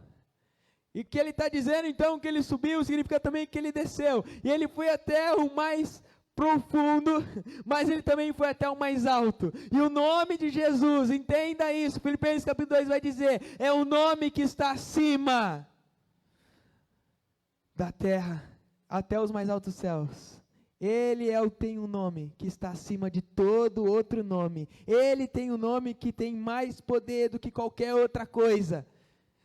E o que ele está dizendo então, que ele subiu, significa também que ele desceu. E ele foi até o mais profundo, mas ele também foi até o mais alto. E o nome de Jesus, entenda isso, Filipenses capítulo 2 vai dizer, é o nome que está acima da terra, até os mais altos céus. Ele tem um nome que está acima de todo outro nome. Ele tem um nome que tem mais poder do que qualquer outra coisa.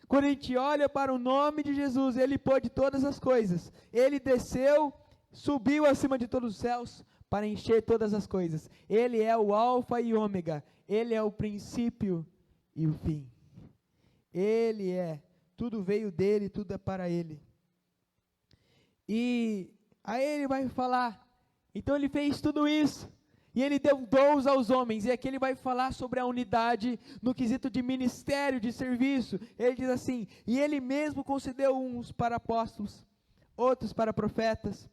Quando a gente olha para o nome de Jesus, Ele pôde todas as coisas. Ele desceu, subiu acima de todos os céus para encher todas as coisas. Ele é o alfa e ômega. Ele é o princípio e o fim. Ele tudo veio dele, tudo é para Ele. E aí Ele vai falar, então Ele fez tudo isso. E Ele deu dons aos homens, e aqui Ele vai falar sobre a unidade no quesito de ministério, de serviço. Ele diz assim, e Ele mesmo concedeu uns para apóstolos, outros para profetas,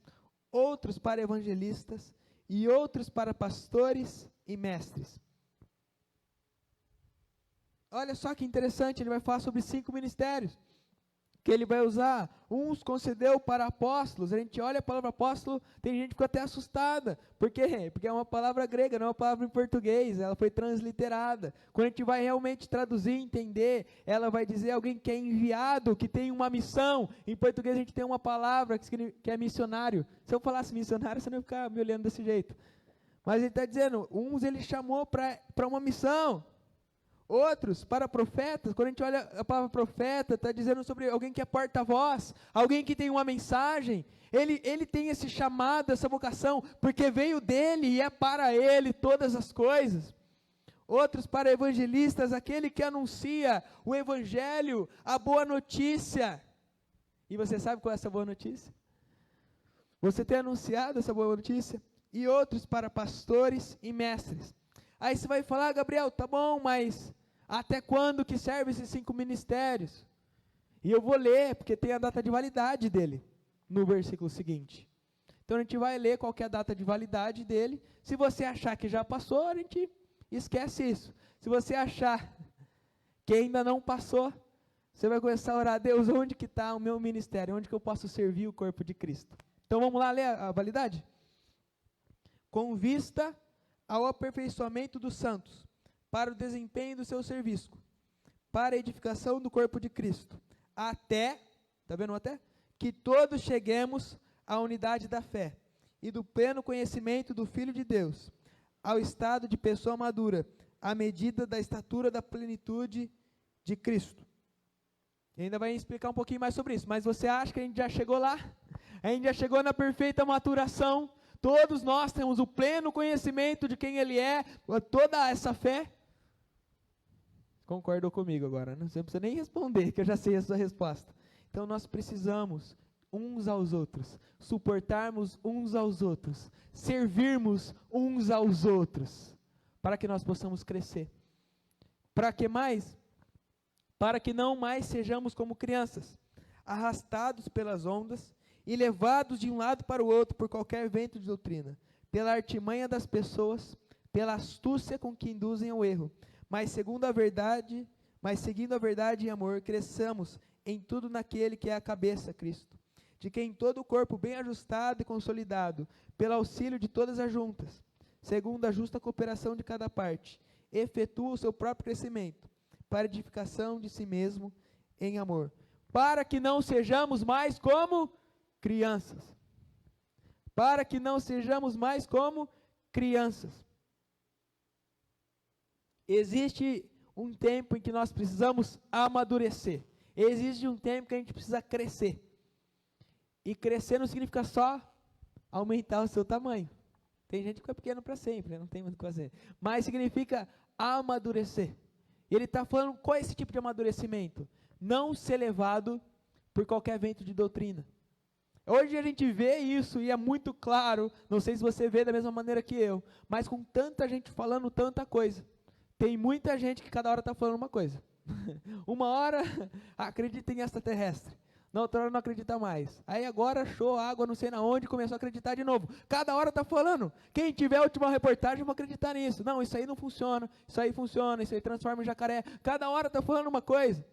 outros para evangelistas, e outros para pastores e mestres. Olha só que interessante, Ele vai falar sobre 5 ministérios, que Ele vai usar. Uns concedeu para apóstolos. A gente olha a palavra apóstolo, tem gente que fica até assustada. Por quê? Porque é uma palavra grega, não é uma palavra em português, ela foi transliterada. Quando a gente vai realmente traduzir, entender, ela vai dizer alguém que é enviado, que tem uma missão. Em português a gente tem uma palavra que é missionário. Se eu falasse missionário, você não ia ficar me olhando desse jeito. Mas Ele está dizendo, uns Ele chamou para uma missão. Outros para profetas. Quando a gente olha a palavra profeta, está dizendo sobre alguém que é porta-voz, alguém que tem uma mensagem. Ele tem esse chamado, essa vocação, porque veio dele e é para ele todas as coisas. Outros para evangelistas, aquele que anuncia o evangelho, a boa notícia. E você sabe qual é essa boa notícia? Você tem anunciado essa boa notícia? E outros para pastores e mestres. Aí você vai falar, Gabriel, tá bom, mas até quando que serve esses 5 ministérios? E eu vou ler, porque tem a data de validade dele, no versículo seguinte. Então a gente vai ler qual que é a data de validade dele. Se você achar que já passou, a gente esquece isso. Se você achar que ainda não passou, você vai começar a orar, Deus, onde que está o meu ministério? Onde que eu posso servir o corpo de Cristo? Então vamos lá ler a validade? Com vista ao aperfeiçoamento dos santos, para o desempenho do seu serviço, para a edificação do corpo de Cristo, até, está vendo até? Que todos cheguemos à unidade da fé, e do pleno conhecimento do Filho de Deus, ao estado de pessoa madura, à medida da estatura da plenitude de Cristo. E ainda vai explicar um pouquinho mais sobre isso, mas você acha que a gente já chegou lá? A gente já chegou na perfeita maturação? Todos nós temos o pleno conhecimento de quem Ele é, toda essa fé? Concordou comigo agora, né? Você não precisa nem responder, que eu já sei a sua resposta. Então nós precisamos uns aos outros, suportarmos uns aos outros, servirmos uns aos outros, para que nós possamos crescer. Para que mais? Para que não mais sejamos como crianças, arrastados pelas ondas e levados de um lado para o outro por qualquer vento de doutrina, pela artimanha das pessoas, pela astúcia com que induzem ao erro, mas seguindo a verdade em amor, cresçamos em tudo naquele que é a cabeça, Cristo, de quem todo o corpo bem ajustado e consolidado, pelo auxílio de todas as juntas, segundo a justa cooperação de cada parte, efetua o seu próprio crescimento, para edificação de si mesmo em amor, para que não sejamos mais como crianças, para que não sejamos mais como crianças. Existe um tempo em que nós precisamos amadurecer. Existe um tempo que a gente precisa crescer. E crescer não significa só aumentar o seu tamanho. Tem gente que fica pequeno para sempre, não tem muito o que fazer. Mas significa amadurecer. E ele está falando qual é esse tipo de amadurecimento? Não ser levado por qualquer vento de doutrina. Hoje a gente vê isso e é muito claro, não sei se você vê da mesma maneira que eu, mas com tanta gente falando tanta coisa. Tem muita gente que cada hora está falando uma coisa. Uma hora acredita em extraterrestre, na outra hora não acredita mais. Aí agora achou água não sei na onde, começou a acreditar de novo. Cada hora está falando. Quem tiver a última reportagem vai acreditar nisso. Não, isso aí não funciona, isso aí funciona, isso aí transforma em jacaré. Cada hora está falando uma coisa.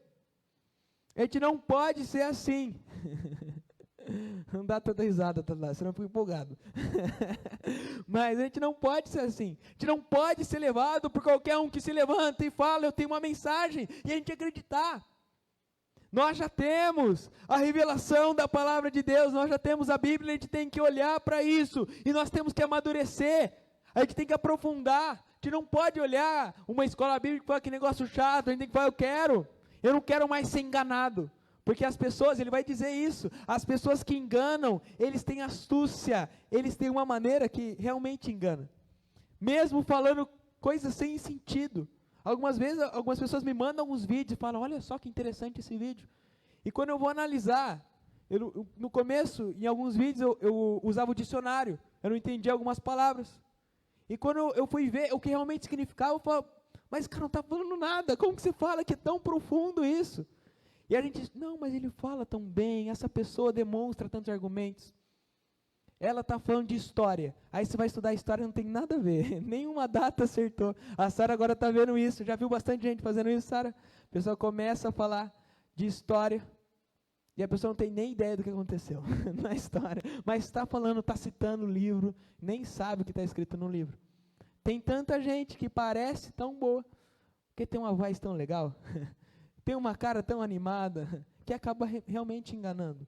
A gente não pode ser assim. Não dá tanta risada, senão eu fico empolgado. Mas a gente não pode ser assim. A gente não pode ser levado por qualquer um que se levanta e fala, eu tenho uma mensagem, e a gente acreditar. Nós já temos a revelação da palavra de Deus, nós já temos a Bíblia, a gente tem que olhar para isso, e nós temos que amadurecer, a gente tem que aprofundar. A gente não pode olhar uma escola bíblica e falar que negócio chato, a gente tem que falar, eu não quero mais ser enganado. Porque as pessoas, ele vai dizer isso, as pessoas que enganam, eles têm astúcia, eles têm uma maneira que realmente engana. Mesmo falando coisas sem sentido. Algumas vezes, algumas pessoas me mandam alguns vídeos e falam, olha só que interessante esse vídeo. E quando eu vou analisar, no começo, em alguns vídeos, eu usava o dicionário, eu não entendia algumas palavras. E quando eu fui ver o que realmente significava, eu falo, mas cara, não está falando nada, como que você fala que é tão profundo isso? E a gente diz, não, mas ele fala tão bem, essa pessoa demonstra tantos argumentos. Ela está falando de história. Aí você vai estudar história, não tem nada a ver. Nenhuma data acertou. A Sara agora está vendo isso. Já viu bastante gente fazendo isso, Sara? A pessoa começa a falar de história e a pessoa não tem nem ideia do que aconteceu na história. Mas está falando, está citando o livro, nem sabe o que está escrito no livro. Tem tanta gente que parece tão boa, porque tem uma voz tão legal, tem uma cara tão animada, que acaba realmente enganando.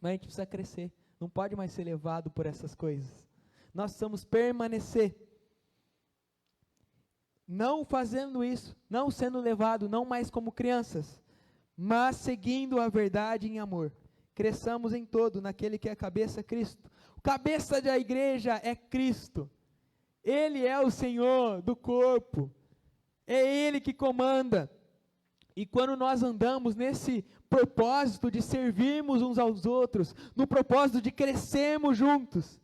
Mas a gente precisa crescer. Não pode mais ser levado por essas coisas. Nós precisamos permanecer. Não fazendo isso, não sendo levado, não mais como crianças, mas seguindo a verdade em amor. Cresçamos em todo, naquele que é a cabeça, Cristo. O cabeça da igreja é Cristo. Ele é o Senhor do corpo. É Ele que comanda. E quando nós andamos nesse propósito de servirmos uns aos outros, no propósito de crescermos juntos,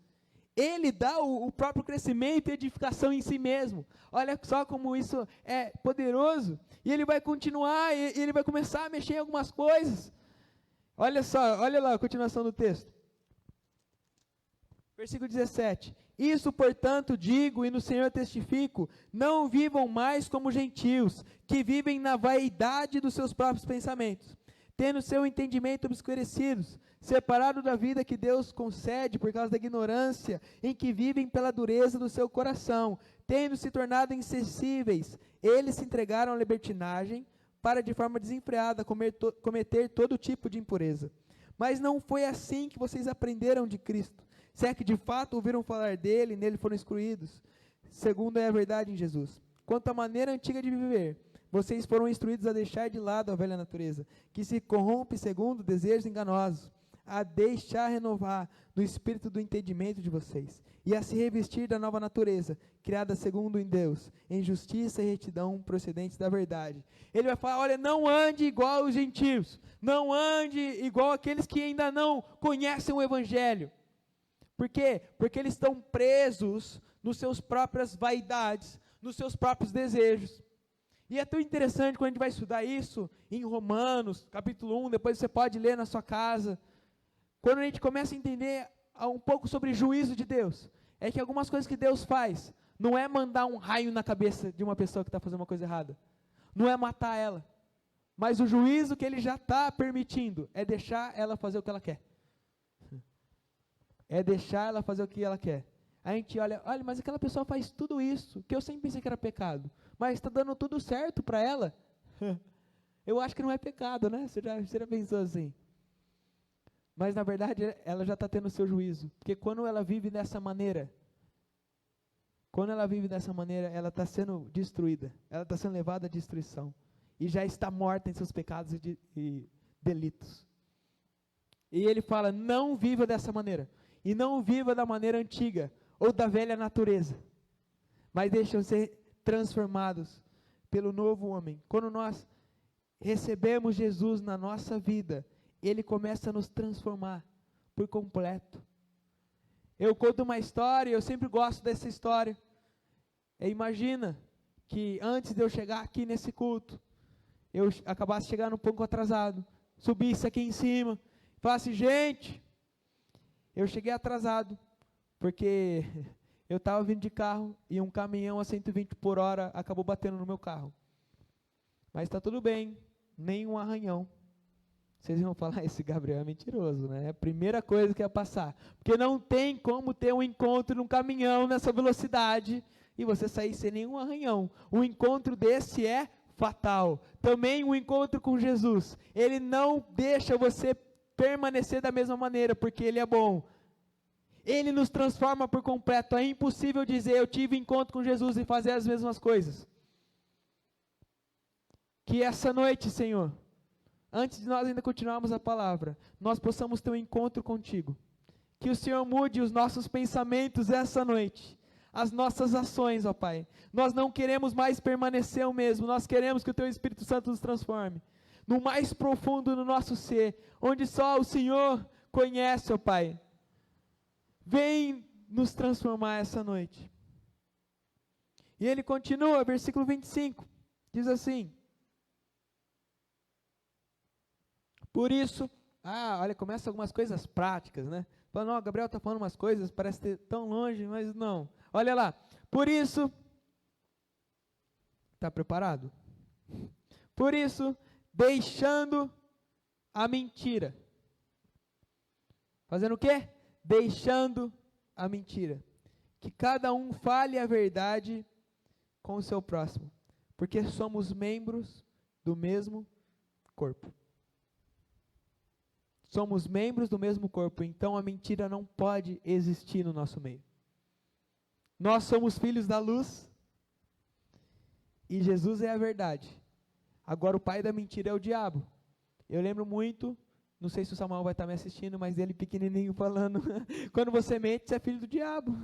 Ele dá o próprio crescimento e edificação em si mesmo. Olha só como isso é poderoso. E Ele vai continuar, e Ele vai começar a mexer em algumas coisas. Olha só, olha lá a continuação do texto. Versículo 17. Isso, portanto, digo e no Senhor testifico, não vivam mais como gentios, que vivem na vaidade dos seus próprios pensamentos, tendo seu entendimento obscurecidos, separado da vida que Deus concede por causa da ignorância, em que vivem pela dureza do seu coração, tendo se tornado insensíveis, eles se entregaram à libertinagem, para de forma desenfreada cometer todo tipo de impureza. Mas não foi assim que vocês aprenderam de Cristo. Se é que de fato ouviram falar dele, nele foram instruídos, segundo é a verdade em Jesus. Quanto à maneira antiga de viver, vocês foram instruídos a deixar de lado a velha natureza, que se corrompe segundo desejos enganosos, a deixar renovar no espírito do entendimento de vocês, e a se revestir da nova natureza, criada segundo em Deus, em justiça e retidão procedentes da verdade. Ele vai falar, olha, não ande igual os gentios, não ande igual aqueles que ainda não conhecem o Evangelho. Por quê? Porque eles estão presos nos seus próprias vaidades, nos seus próprios desejos. E é tão interessante quando a gente vai estudar isso em Romanos, capítulo 1, depois você pode ler na sua casa. Quando a gente começa a entender um pouco sobre o juízo de Deus, é que algumas coisas que Deus faz, não é mandar um raio na cabeça de uma pessoa que está fazendo uma coisa errada, não é matar ela, mas o juízo que Ele já está permitindo, é deixar ela fazer o que ela quer. É deixar ela fazer o que ela quer. A gente olha, mas aquela pessoa faz tudo isso, que eu sempre pensei que era pecado, mas está dando tudo certo para ela. Eu acho que não é pecado, né? Você já pensou assim? Mas na verdade ela já está tendo o seu juízo, porque quando ela vive dessa maneira, ela está sendo destruída, ela está sendo levada à destruição, e já está morta em seus pecados delitos. E ele fala, não viva dessa maneira, e não viva da maneira antiga, ou da velha natureza, mas deixem ser transformados pelo novo homem. Quando nós recebemos Jesus na nossa vida, Ele começa a nos transformar por completo. Eu conto uma história, eu sempre gosto dessa história. Imagina que antes de eu chegar aqui nesse culto, eu acabasse chegando um pouco atrasado, subisse aqui em cima, falasse, gente, eu cheguei atrasado, porque eu estava vindo de carro e um caminhão a 120 por hora acabou batendo no meu carro. Mas está tudo bem, nenhum arranhão. Vocês vão falar, esse Gabriel é mentiroso, né? É a primeira coisa que ia passar. Porque não tem como ter um encontro num caminhão nessa velocidade e você sair sem nenhum arranhão. Um encontro desse é fatal. Também um encontro com Jesus. Ele não deixa você permanecer da mesma maneira, porque Ele é bom. Ele nos transforma por completo. É impossível dizer, eu tive encontro com Jesus e fazer as mesmas coisas. Que essa noite, Senhor, antes de nós ainda continuarmos a palavra, nós possamos ter um encontro contigo. Que o Senhor mude os nossos pensamentos essa noite, as nossas ações, ó Pai. Nós não queremos mais permanecer o mesmo, nós queremos que o Teu Espírito Santo nos transforme, no mais profundo do nosso ser, onde só o Senhor conhece, ó Pai. Vem nos transformar essa noite. E ele continua, versículo 25, diz assim, por isso, olha, começa algumas coisas práticas, né? Fala, não, Gabriel está falando umas coisas, parece ter tão longe, mas não. Olha lá, por isso, está preparado? Por isso, deixando a mentira. Fazendo o quê? Deixando a mentira. Que cada um fale a verdade com o seu próximo, porque somos membros do mesmo corpo. Somos membros do mesmo corpo, então a mentira não pode existir no nosso meio. Nós somos filhos da luz e Jesus é a verdade. Agora o pai da mentira é o diabo. Eu lembro muito, não sei se o Samuel vai estar me assistindo, mas ele pequenininho falando, quando você mente, você é filho do diabo.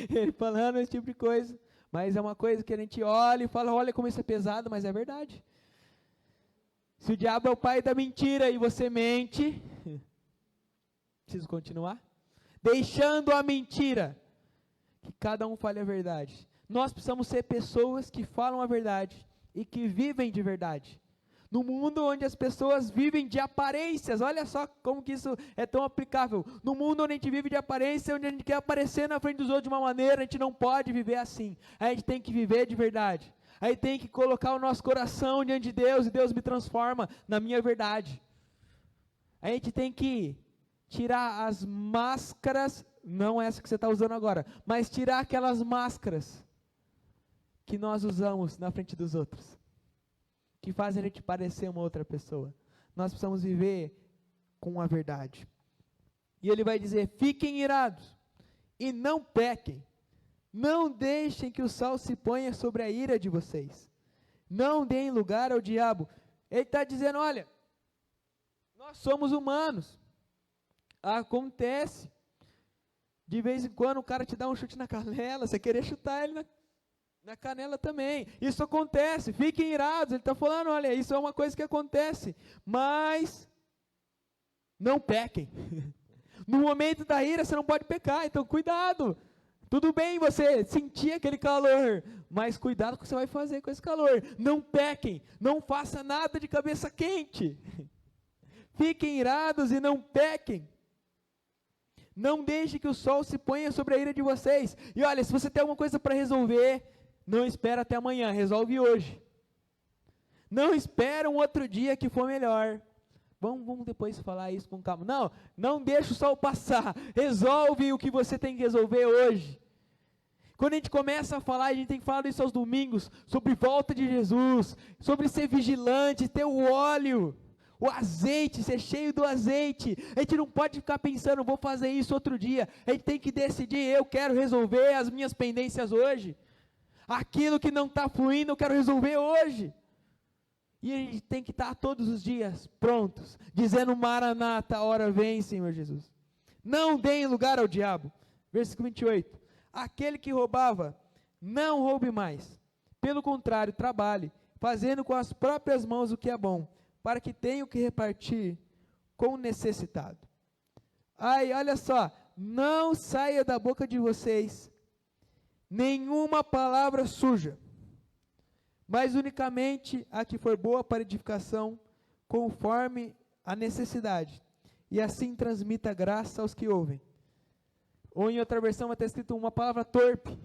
Ele falando esse tipo de coisa. Mas é uma coisa que a gente olha e fala, olha como isso é pesado, mas é verdade. Se o diabo é o pai da mentira e você mente, preciso continuar? Deixando a mentira, que cada um fale a verdade. Nós precisamos ser pessoas que falam a verdade e que vivem de verdade. No mundo onde as pessoas vivem de aparências, olha só como que isso é tão aplicável. No mundo onde a gente vive de aparência, onde a gente quer aparecer na frente dos outros de uma maneira, a gente não pode viver assim. A gente tem que viver de verdade. Aí tem que colocar o nosso coração diante de Deus e Deus me transforma na minha verdade. A gente tem que tirar as máscaras, não essa que você está usando agora, mas tirar aquelas máscaras que nós usamos na frente dos outros, que fazem a gente parecer uma outra pessoa. Nós precisamos viver com a verdade. E ele vai dizer, fiquem irados e não pequem. Não deixem que o sol se ponha sobre a ira de vocês. Não deem lugar ao diabo. Ele está dizendo, olha, nós somos humanos. Acontece. De vez em quando o cara te dá um chute na canela, você querer chutar ele na canela também. Isso acontece. Fiquem irados. Ele está falando, olha, isso é uma coisa que acontece. Mas não pequem. No momento da ira você não pode pecar, então cuidado. Tudo bem você sentir aquele calor, mas cuidado com o que você vai fazer com esse calor. Não pequem, não faça nada de cabeça quente. Fiquem irados e não pequem. Não deixe que o sol se ponha sobre a ira de vocês. E olha, se você tem alguma coisa para resolver, não espera até amanhã, resolve hoje. Não espera um outro dia que for melhor. Vamos depois falar isso com calma. Não deixa o sol passar. Resolve o que você tem que resolver hoje. Quando a gente começa a falar, a gente tem que falar isso aos domingos, sobre volta de Jesus, sobre ser vigilante, ter o óleo, o azeite, ser cheio do azeite. A gente não pode ficar pensando, vou fazer isso outro dia. A gente tem que decidir, eu quero resolver as minhas pendências hoje. Aquilo que não está fluindo, eu quero resolver hoje. E a gente tem que estar todos os dias prontos, dizendo: Maranata, a hora vem, Senhor Jesus. Não deem lugar ao diabo. Versículo 28. Aquele que roubava, não roube mais. Pelo contrário, trabalhe, fazendo com as próprias mãos o que é bom, para que tenha o que repartir com o necessitado. Ai, olha só, não saia da boca de vocês nenhuma palavra suja, mas unicamente a que for boa para edificação, conforme a necessidade, e assim transmita graça aos que ouvem. Ou em outra versão vai estar escrito uma palavra torpe.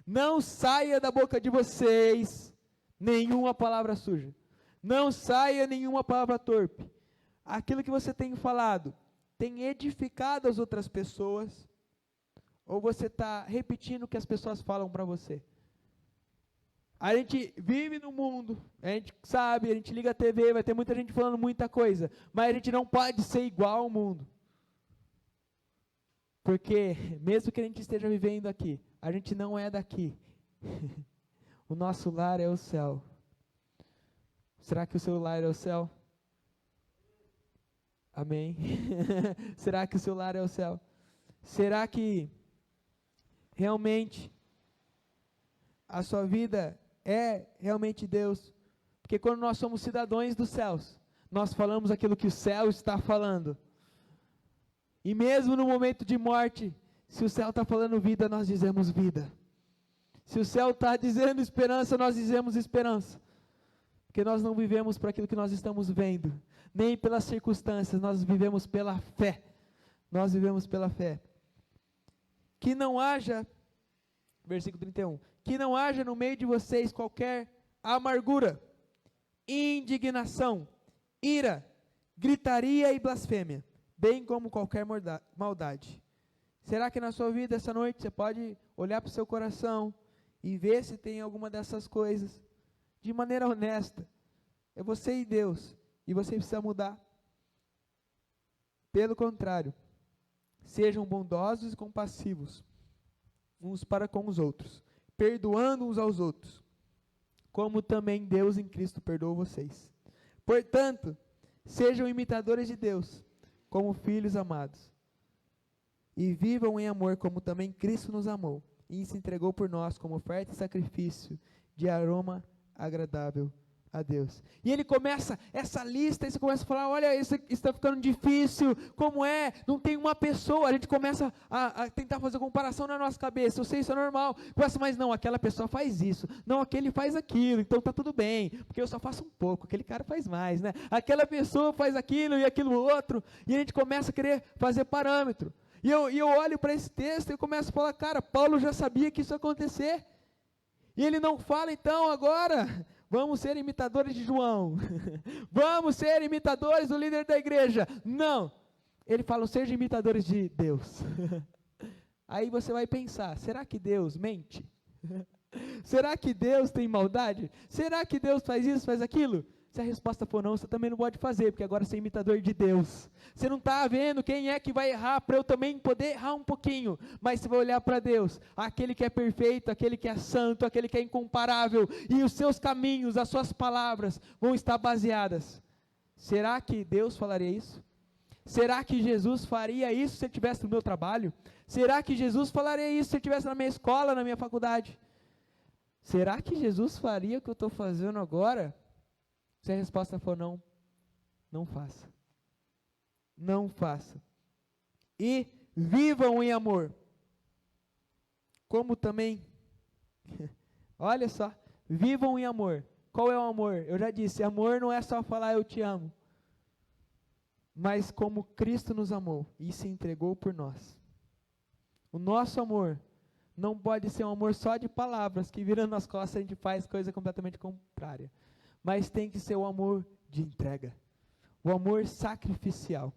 Não saia da boca de vocês nenhuma palavra suja. Não saia nenhuma palavra torpe. Aquilo que você tem falado tem edificado as outras pessoas? Ou você está repetindo o que as pessoas falam para você? A gente vive no mundo, a gente sabe, a gente liga a TV, vai ter muita gente falando muita coisa, mas a gente não pode ser igual ao mundo. Porque, mesmo que a gente esteja vivendo aqui, a gente não é daqui. O nosso lar é o céu. Será que o seu lar é o céu? Amém? Será que o seu lar é o céu? Será que realmente a sua vida é realmente Deus? Porque quando nós somos cidadãos dos céus, nós falamos aquilo que o céu está falando. E mesmo no momento de morte, se o céu está falando vida, nós dizemos vida. Se o céu está dizendo esperança, nós dizemos esperança. Porque nós não vivemos por aquilo que nós estamos vendo, nem pelas circunstâncias, nós vivemos pela fé. Nós vivemos pela fé. Que não haja, versículo 31, que não haja no meio de vocês qualquer amargura, indignação, ira, gritaria e blasfêmia, bem como qualquer maldade. Será que na sua vida essa noite você pode olhar para o seu coração e ver se tem alguma dessas coisas? De maneira honesta, é você e Deus, e você precisa mudar. Pelo contrário, sejam bondosos e compassivos uns para com os outros, perdoando uns aos outros, como também Deus em Cristo perdoou vocês. Portanto, sejam imitadores de Deus, como filhos amados, e vivam em amor, como também Cristo nos amou, e se entregou por nós como oferta e sacrifício de aroma agradável a Deus. E ele começa essa lista, e você começa a falar: olha, isso está ficando difícil, como é? Não tem uma pessoa. A gente começa a tentar fazer comparação na nossa cabeça. Eu sei, isso é normal. Começa, mas não, aquela pessoa faz isso, não, aquele faz aquilo, então está tudo bem, porque eu só faço um pouco, aquele cara faz mais, né? Aquela pessoa faz aquilo e aquilo outro, e a gente começa a querer fazer parâmetro. E eu olho para esse texto e começo a falar: cara, Paulo já sabia que isso ia acontecer. E ele não fala, então, agora, vamos ser imitadores de João. Vamos ser imitadores do líder da igreja. Não. Ele fala: sejam imitadores de Deus. Aí você vai pensar: será que Deus mente? Será que Deus tem maldade? Será que Deus faz isso, faz aquilo? Se a resposta for não, você também não pode fazer, porque agora você é imitador de Deus. Você não está vendo quem é que vai errar para eu também poder errar um pouquinho, mas você vai olhar para Deus, aquele que é perfeito, aquele que é santo, aquele que é incomparável, e os seus caminhos, as suas palavras vão estar baseadas. Será que Deus falaria isso? Será que Jesus faria isso se ele estivesse no meu trabalho? Será que Jesus falaria isso se ele estivesse na minha escola, na minha faculdade? Será que Jesus faria o que eu estou fazendo agora? Se a resposta for não, não faça. Não faça. E vivam em amor. Como também, olha só, vivam em amor. Qual é o amor? Eu já disse, amor não é só falar eu te amo, mas como Cristo nos amou e se entregou por nós. O nosso amor não pode ser um amor só de palavras, que virando as costas a gente faz coisa completamente contrária. Mas tem que ser o amor de entrega, o amor sacrificial.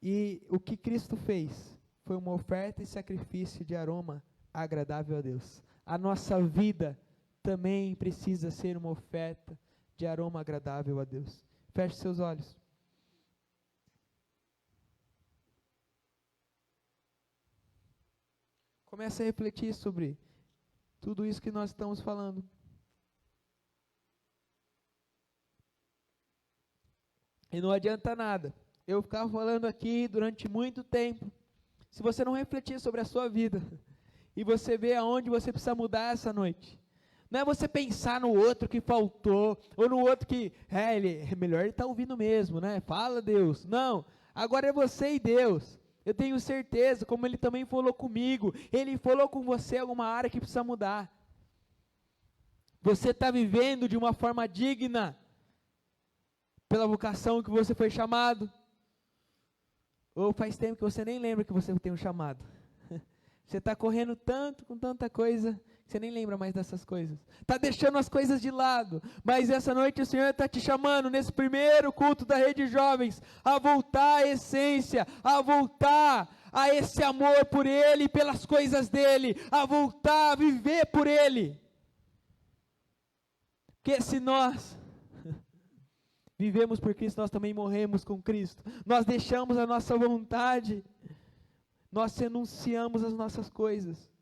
E o que Cristo fez foi uma oferta e sacrifício de aroma agradável a Deus. A nossa vida também precisa ser uma oferta de aroma agradável a Deus. Feche seus olhos. Comece a refletir sobre tudo isso que nós estamos falando. E não adianta nada eu ficar falando aqui durante muito tempo, se você não refletir sobre a sua vida, e você ver aonde você precisa mudar essa noite. Não é você pensar no outro que faltou, ou no outro que, é melhor ele estar ouvindo mesmo, né? Fala Deus. Não, agora é você e Deus. Eu tenho certeza, como Ele também falou comigo, Ele falou com você alguma área que precisa mudar. Você está vivendo de uma forma digna, pela vocação que você foi chamado, ou faz tempo que você nem lembra que você tem um chamado. Você está correndo tanto, com tanta coisa, que você nem lembra mais dessas coisas. Está deixando as coisas de lado. Mas essa noite o Senhor está te chamando, nesse primeiro culto da Rede Jovens, a voltar à essência, a voltar a esse amor por Ele e pelas coisas dEle, a voltar a viver por Ele. Porque se nós vivemos por Cristo, nós também morremos com Cristo. Nós deixamos a nossa vontade, nós renunciamos as nossas coisas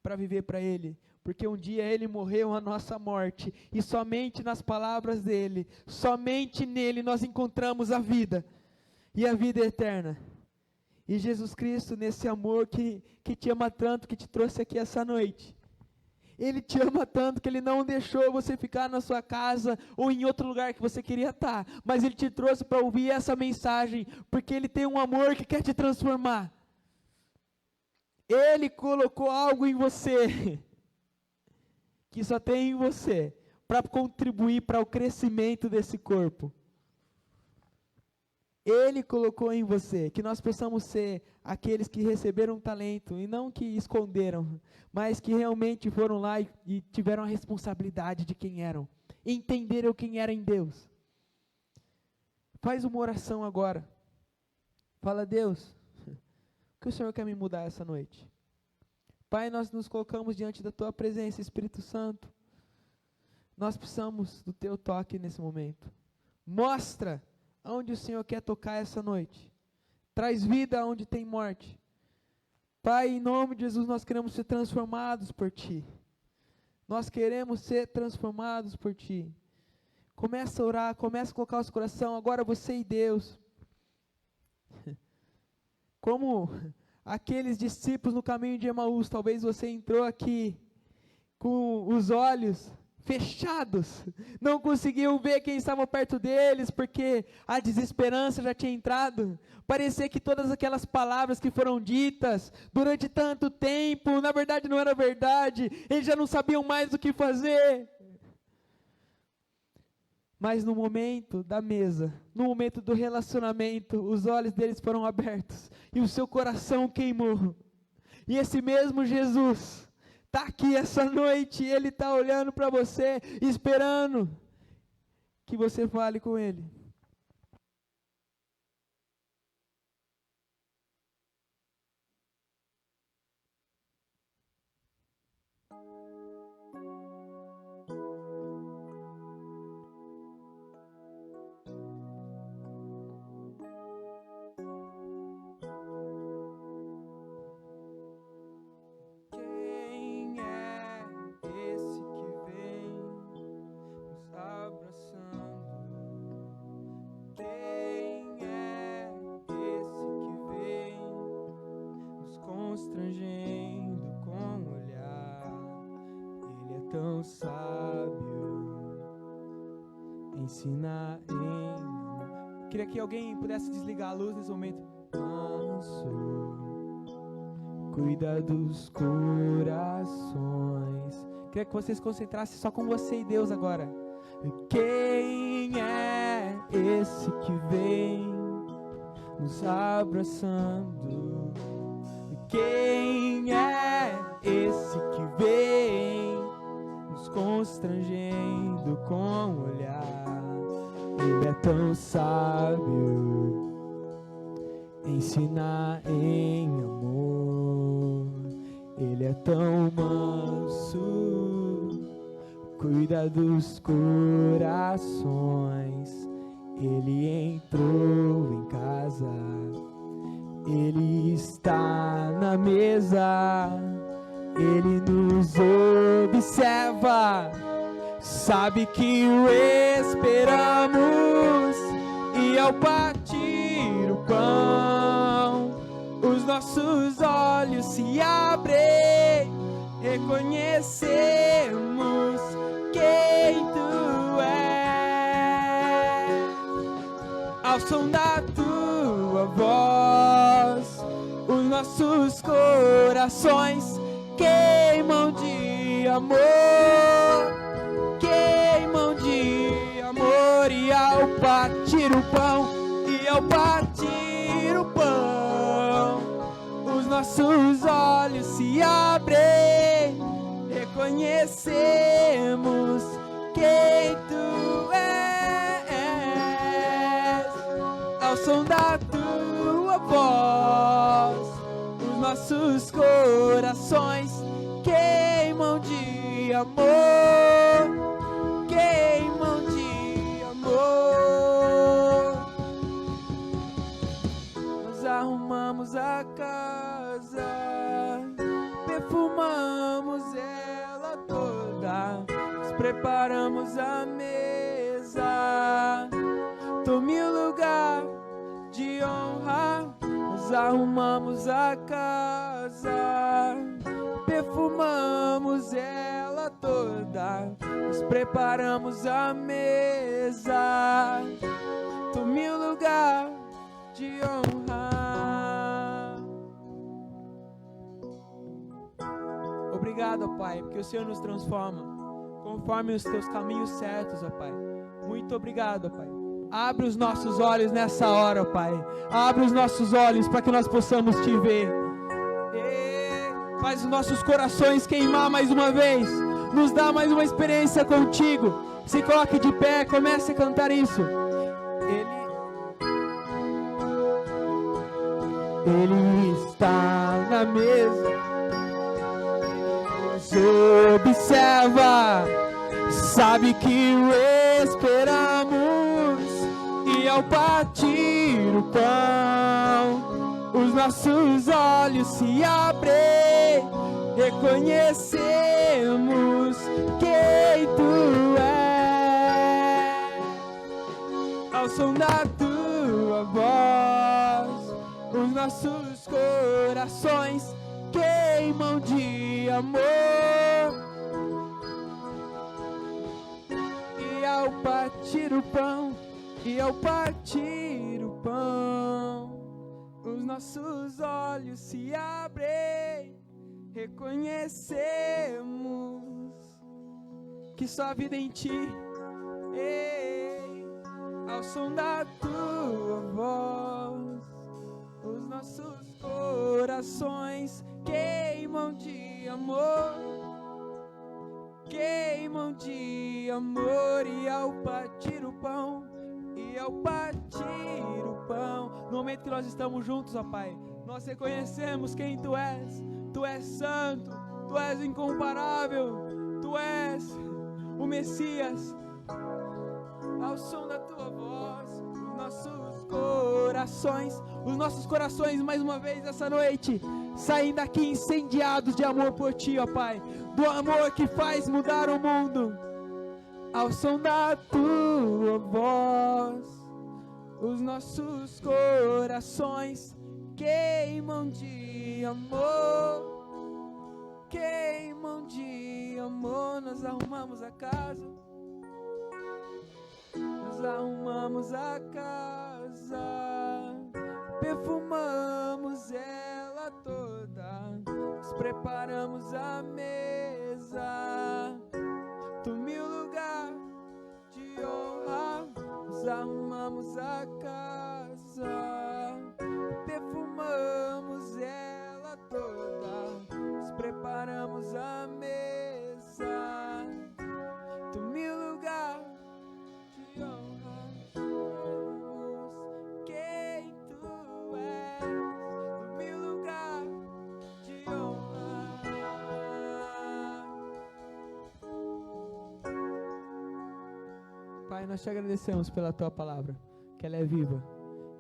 para viver para Ele, porque um dia Ele morreu a nossa morte, e somente nas palavras dEle, somente nele nós encontramos a vida, e a vida eterna. E Jesus Cristo, nesse amor que te ama tanto, que te trouxe aqui essa noite, Ele te ama tanto que Ele não deixou você ficar na sua casa ou em outro lugar que você queria estar, mas Ele te trouxe para ouvir essa mensagem, porque Ele tem um amor que quer te transformar. Ele colocou algo em você, que só tem em você, para contribuir para o crescimento desse corpo. Ele colocou em você, que nós possamos ser aqueles que receberam um talento, e não que esconderam, mas que realmente foram lá e tiveram a responsabilidade de quem eram, entenderam quem era em Deus. Faz uma oração agora, fala: Deus, o que o Senhor quer me mudar essa noite? Pai, nós nos colocamos diante da Tua presença, Espírito Santo, nós precisamos do Teu toque nesse momento. Mostra aonde o Senhor quer tocar essa noite, traz vida aonde tem morte. Pai, em nome de Jesus, nós queremos ser transformados por Ti, nós queremos ser transformados por Ti. Começa a orar, começa a colocar o seu coração, agora você e Deus, como aqueles discípulos no caminho de Emaús. Talvez você entrou aqui com os olhos fechados, não conseguiu ver quem estava perto deles, porque a desesperança já tinha entrado. Parecia que todas aquelas palavras que foram ditas durante tanto tempo, na verdade não era verdade, eles já não sabiam mais o que fazer. Mas no momento da mesa, no momento do relacionamento, os olhos deles foram abertos, e o seu coração queimou, e esse mesmo Jesus está aqui essa noite, Ele está olhando para você, esperando que você fale com Ele. Tão sábio, ensina em amor. Queria que alguém pudesse desligar a luz nesse momento. Manso, cuida dos corações. Queria que você se concentrasse só com você e Deus agora. Quem é esse que vem nos abraçando? Quem é esse que vem constrangendo com o olhar? Ele é tão sábio, ensina em amor. Ele é tão manso, cuida dos corações. Ele entrou em casa, Ele está na mesa. Ele nos observa, sabe que o esperamos. E ao partir o pão, os nossos olhos se abrem, reconhecemos quem tu és. Ao som da tua voz, os nossos corações queimam de amor, queimam de amor. E ao partir o pão, e ao partir o pão, os nossos olhos se abrem, reconhecemos quem tu és. Ao som da tua voz, os nossos corações queimam de amor, queimam de amor. Nós arrumamos a casa, perfumamos ela toda, nos preparamos a mesa. Tome o lugar de honra. Nós arrumamos a casa, perfumamos ela toda, nos preparamos a mesa. Tome o lugar de honra. Obrigado, ó Pai, porque o Senhor nos transforma conforme os teus caminhos certos, ó Pai. Muito obrigado, ó Pai. Abre os nossos olhos nessa hora, ó Pai. Abre os nossos olhos para que nós possamos te ver. Faz os nossos corações queimar mais uma vez. Nos dá mais uma experiência contigo. Se coloque de pé, comece a cantar isso. Ele está na mesa, nos observa, sabe que o esperamos. E ao partir o pão, os nossos olhos se abrem, reconhecemos quem tu és. Ao som da tua voz, os nossos corações queimam de amor. E ao partir o pão, e ao partir o pão, os nossos olhos se abrem, reconhecemos que só a vida em ti. Ao som da tua voz, os nossos corações queimam de amor, queimam de amor. E ao partir o pão, e ao partir o pão, no momento que nós estamos juntos, ó Pai, nós reconhecemos quem tu és. Tu és santo, tu és incomparável, tu és o Messias. Ao som da tua voz, os nossos corações mais uma vez essa noite saem daqui incendiados de amor por ti, ó Pai, do amor que faz mudar o mundo. Ao som da tua voz, os nossos corações queimam de amor, queimam de amor. Nós arrumamos a casa, nós arrumamos a casa, perfumamos ela toda, nos preparamos a mesa. Tome o lugar de honra. Nós arrumamos a casa, perfumamos ela toda, nos preparamos a mesa. Tome o lugar de honra. Quem tu és, tome o lugar de honra. Pai, nós te agradecemos pela tua palavra, que ela é viva.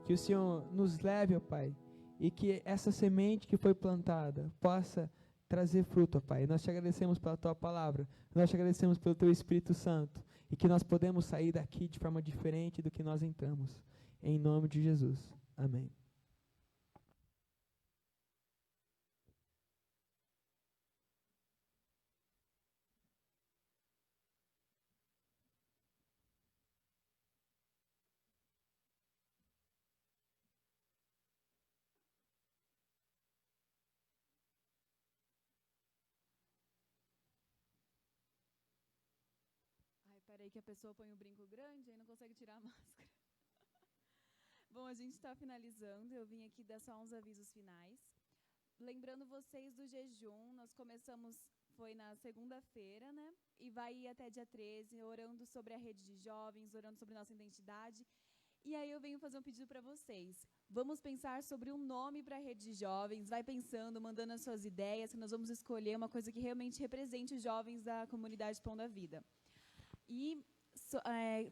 Que o Senhor nos leve, ó Pai, e que essa semente que foi plantada possa trazer fruto, ó Pai. Nós te agradecemos pela tua palavra, nós te agradecemos pelo teu Espírito Santo, e que nós podemos sair daqui de forma diferente do que nós entramos. Em nome de Jesus. Amém. Ai, peraí que a pessoa põe o brinco grande e não consegue tirar a máscara. Bom, a gente está finalizando. Eu vim aqui dar só uns avisos finais. Lembrando vocês do jejum, nós começamos, foi na segunda-feira, né? E vai ir até dia 13, orando sobre a rede de jovens, orando sobre nossa identidade. E aí eu venho fazer um pedido para vocês. Vamos pensar sobre um nome para a rede de jovens. Vai pensando, mandando as suas ideias, que nós vamos escolher uma coisa que realmente represente os jovens da comunidade Pão da Vida. E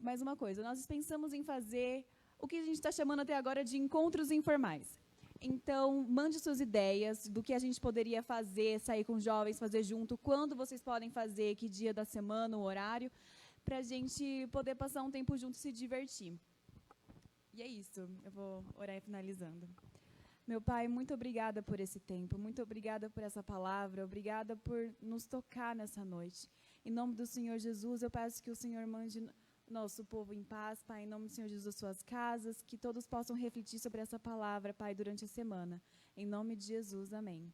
mais uma coisa, nós pensamos em fazer o que a gente está chamando até agora de encontros informais. Então, mande suas ideias do que a gente poderia fazer, sair com jovens, fazer junto, quando vocês podem fazer, que dia da semana, o horário, para a gente poder passar um tempo junto e se divertir. E é isso, eu vou orar finalizando. Meu Pai, muito obrigada por esse tempo, muito obrigada por essa palavra, obrigada por nos tocar nessa noite. Em nome do Senhor Jesus, eu peço que o Senhor mande nosso povo em paz, Pai, em nome do Senhor Jesus, suas casas, que todos possam refletir sobre essa palavra, Pai, durante a semana. Em nome de Jesus, amém.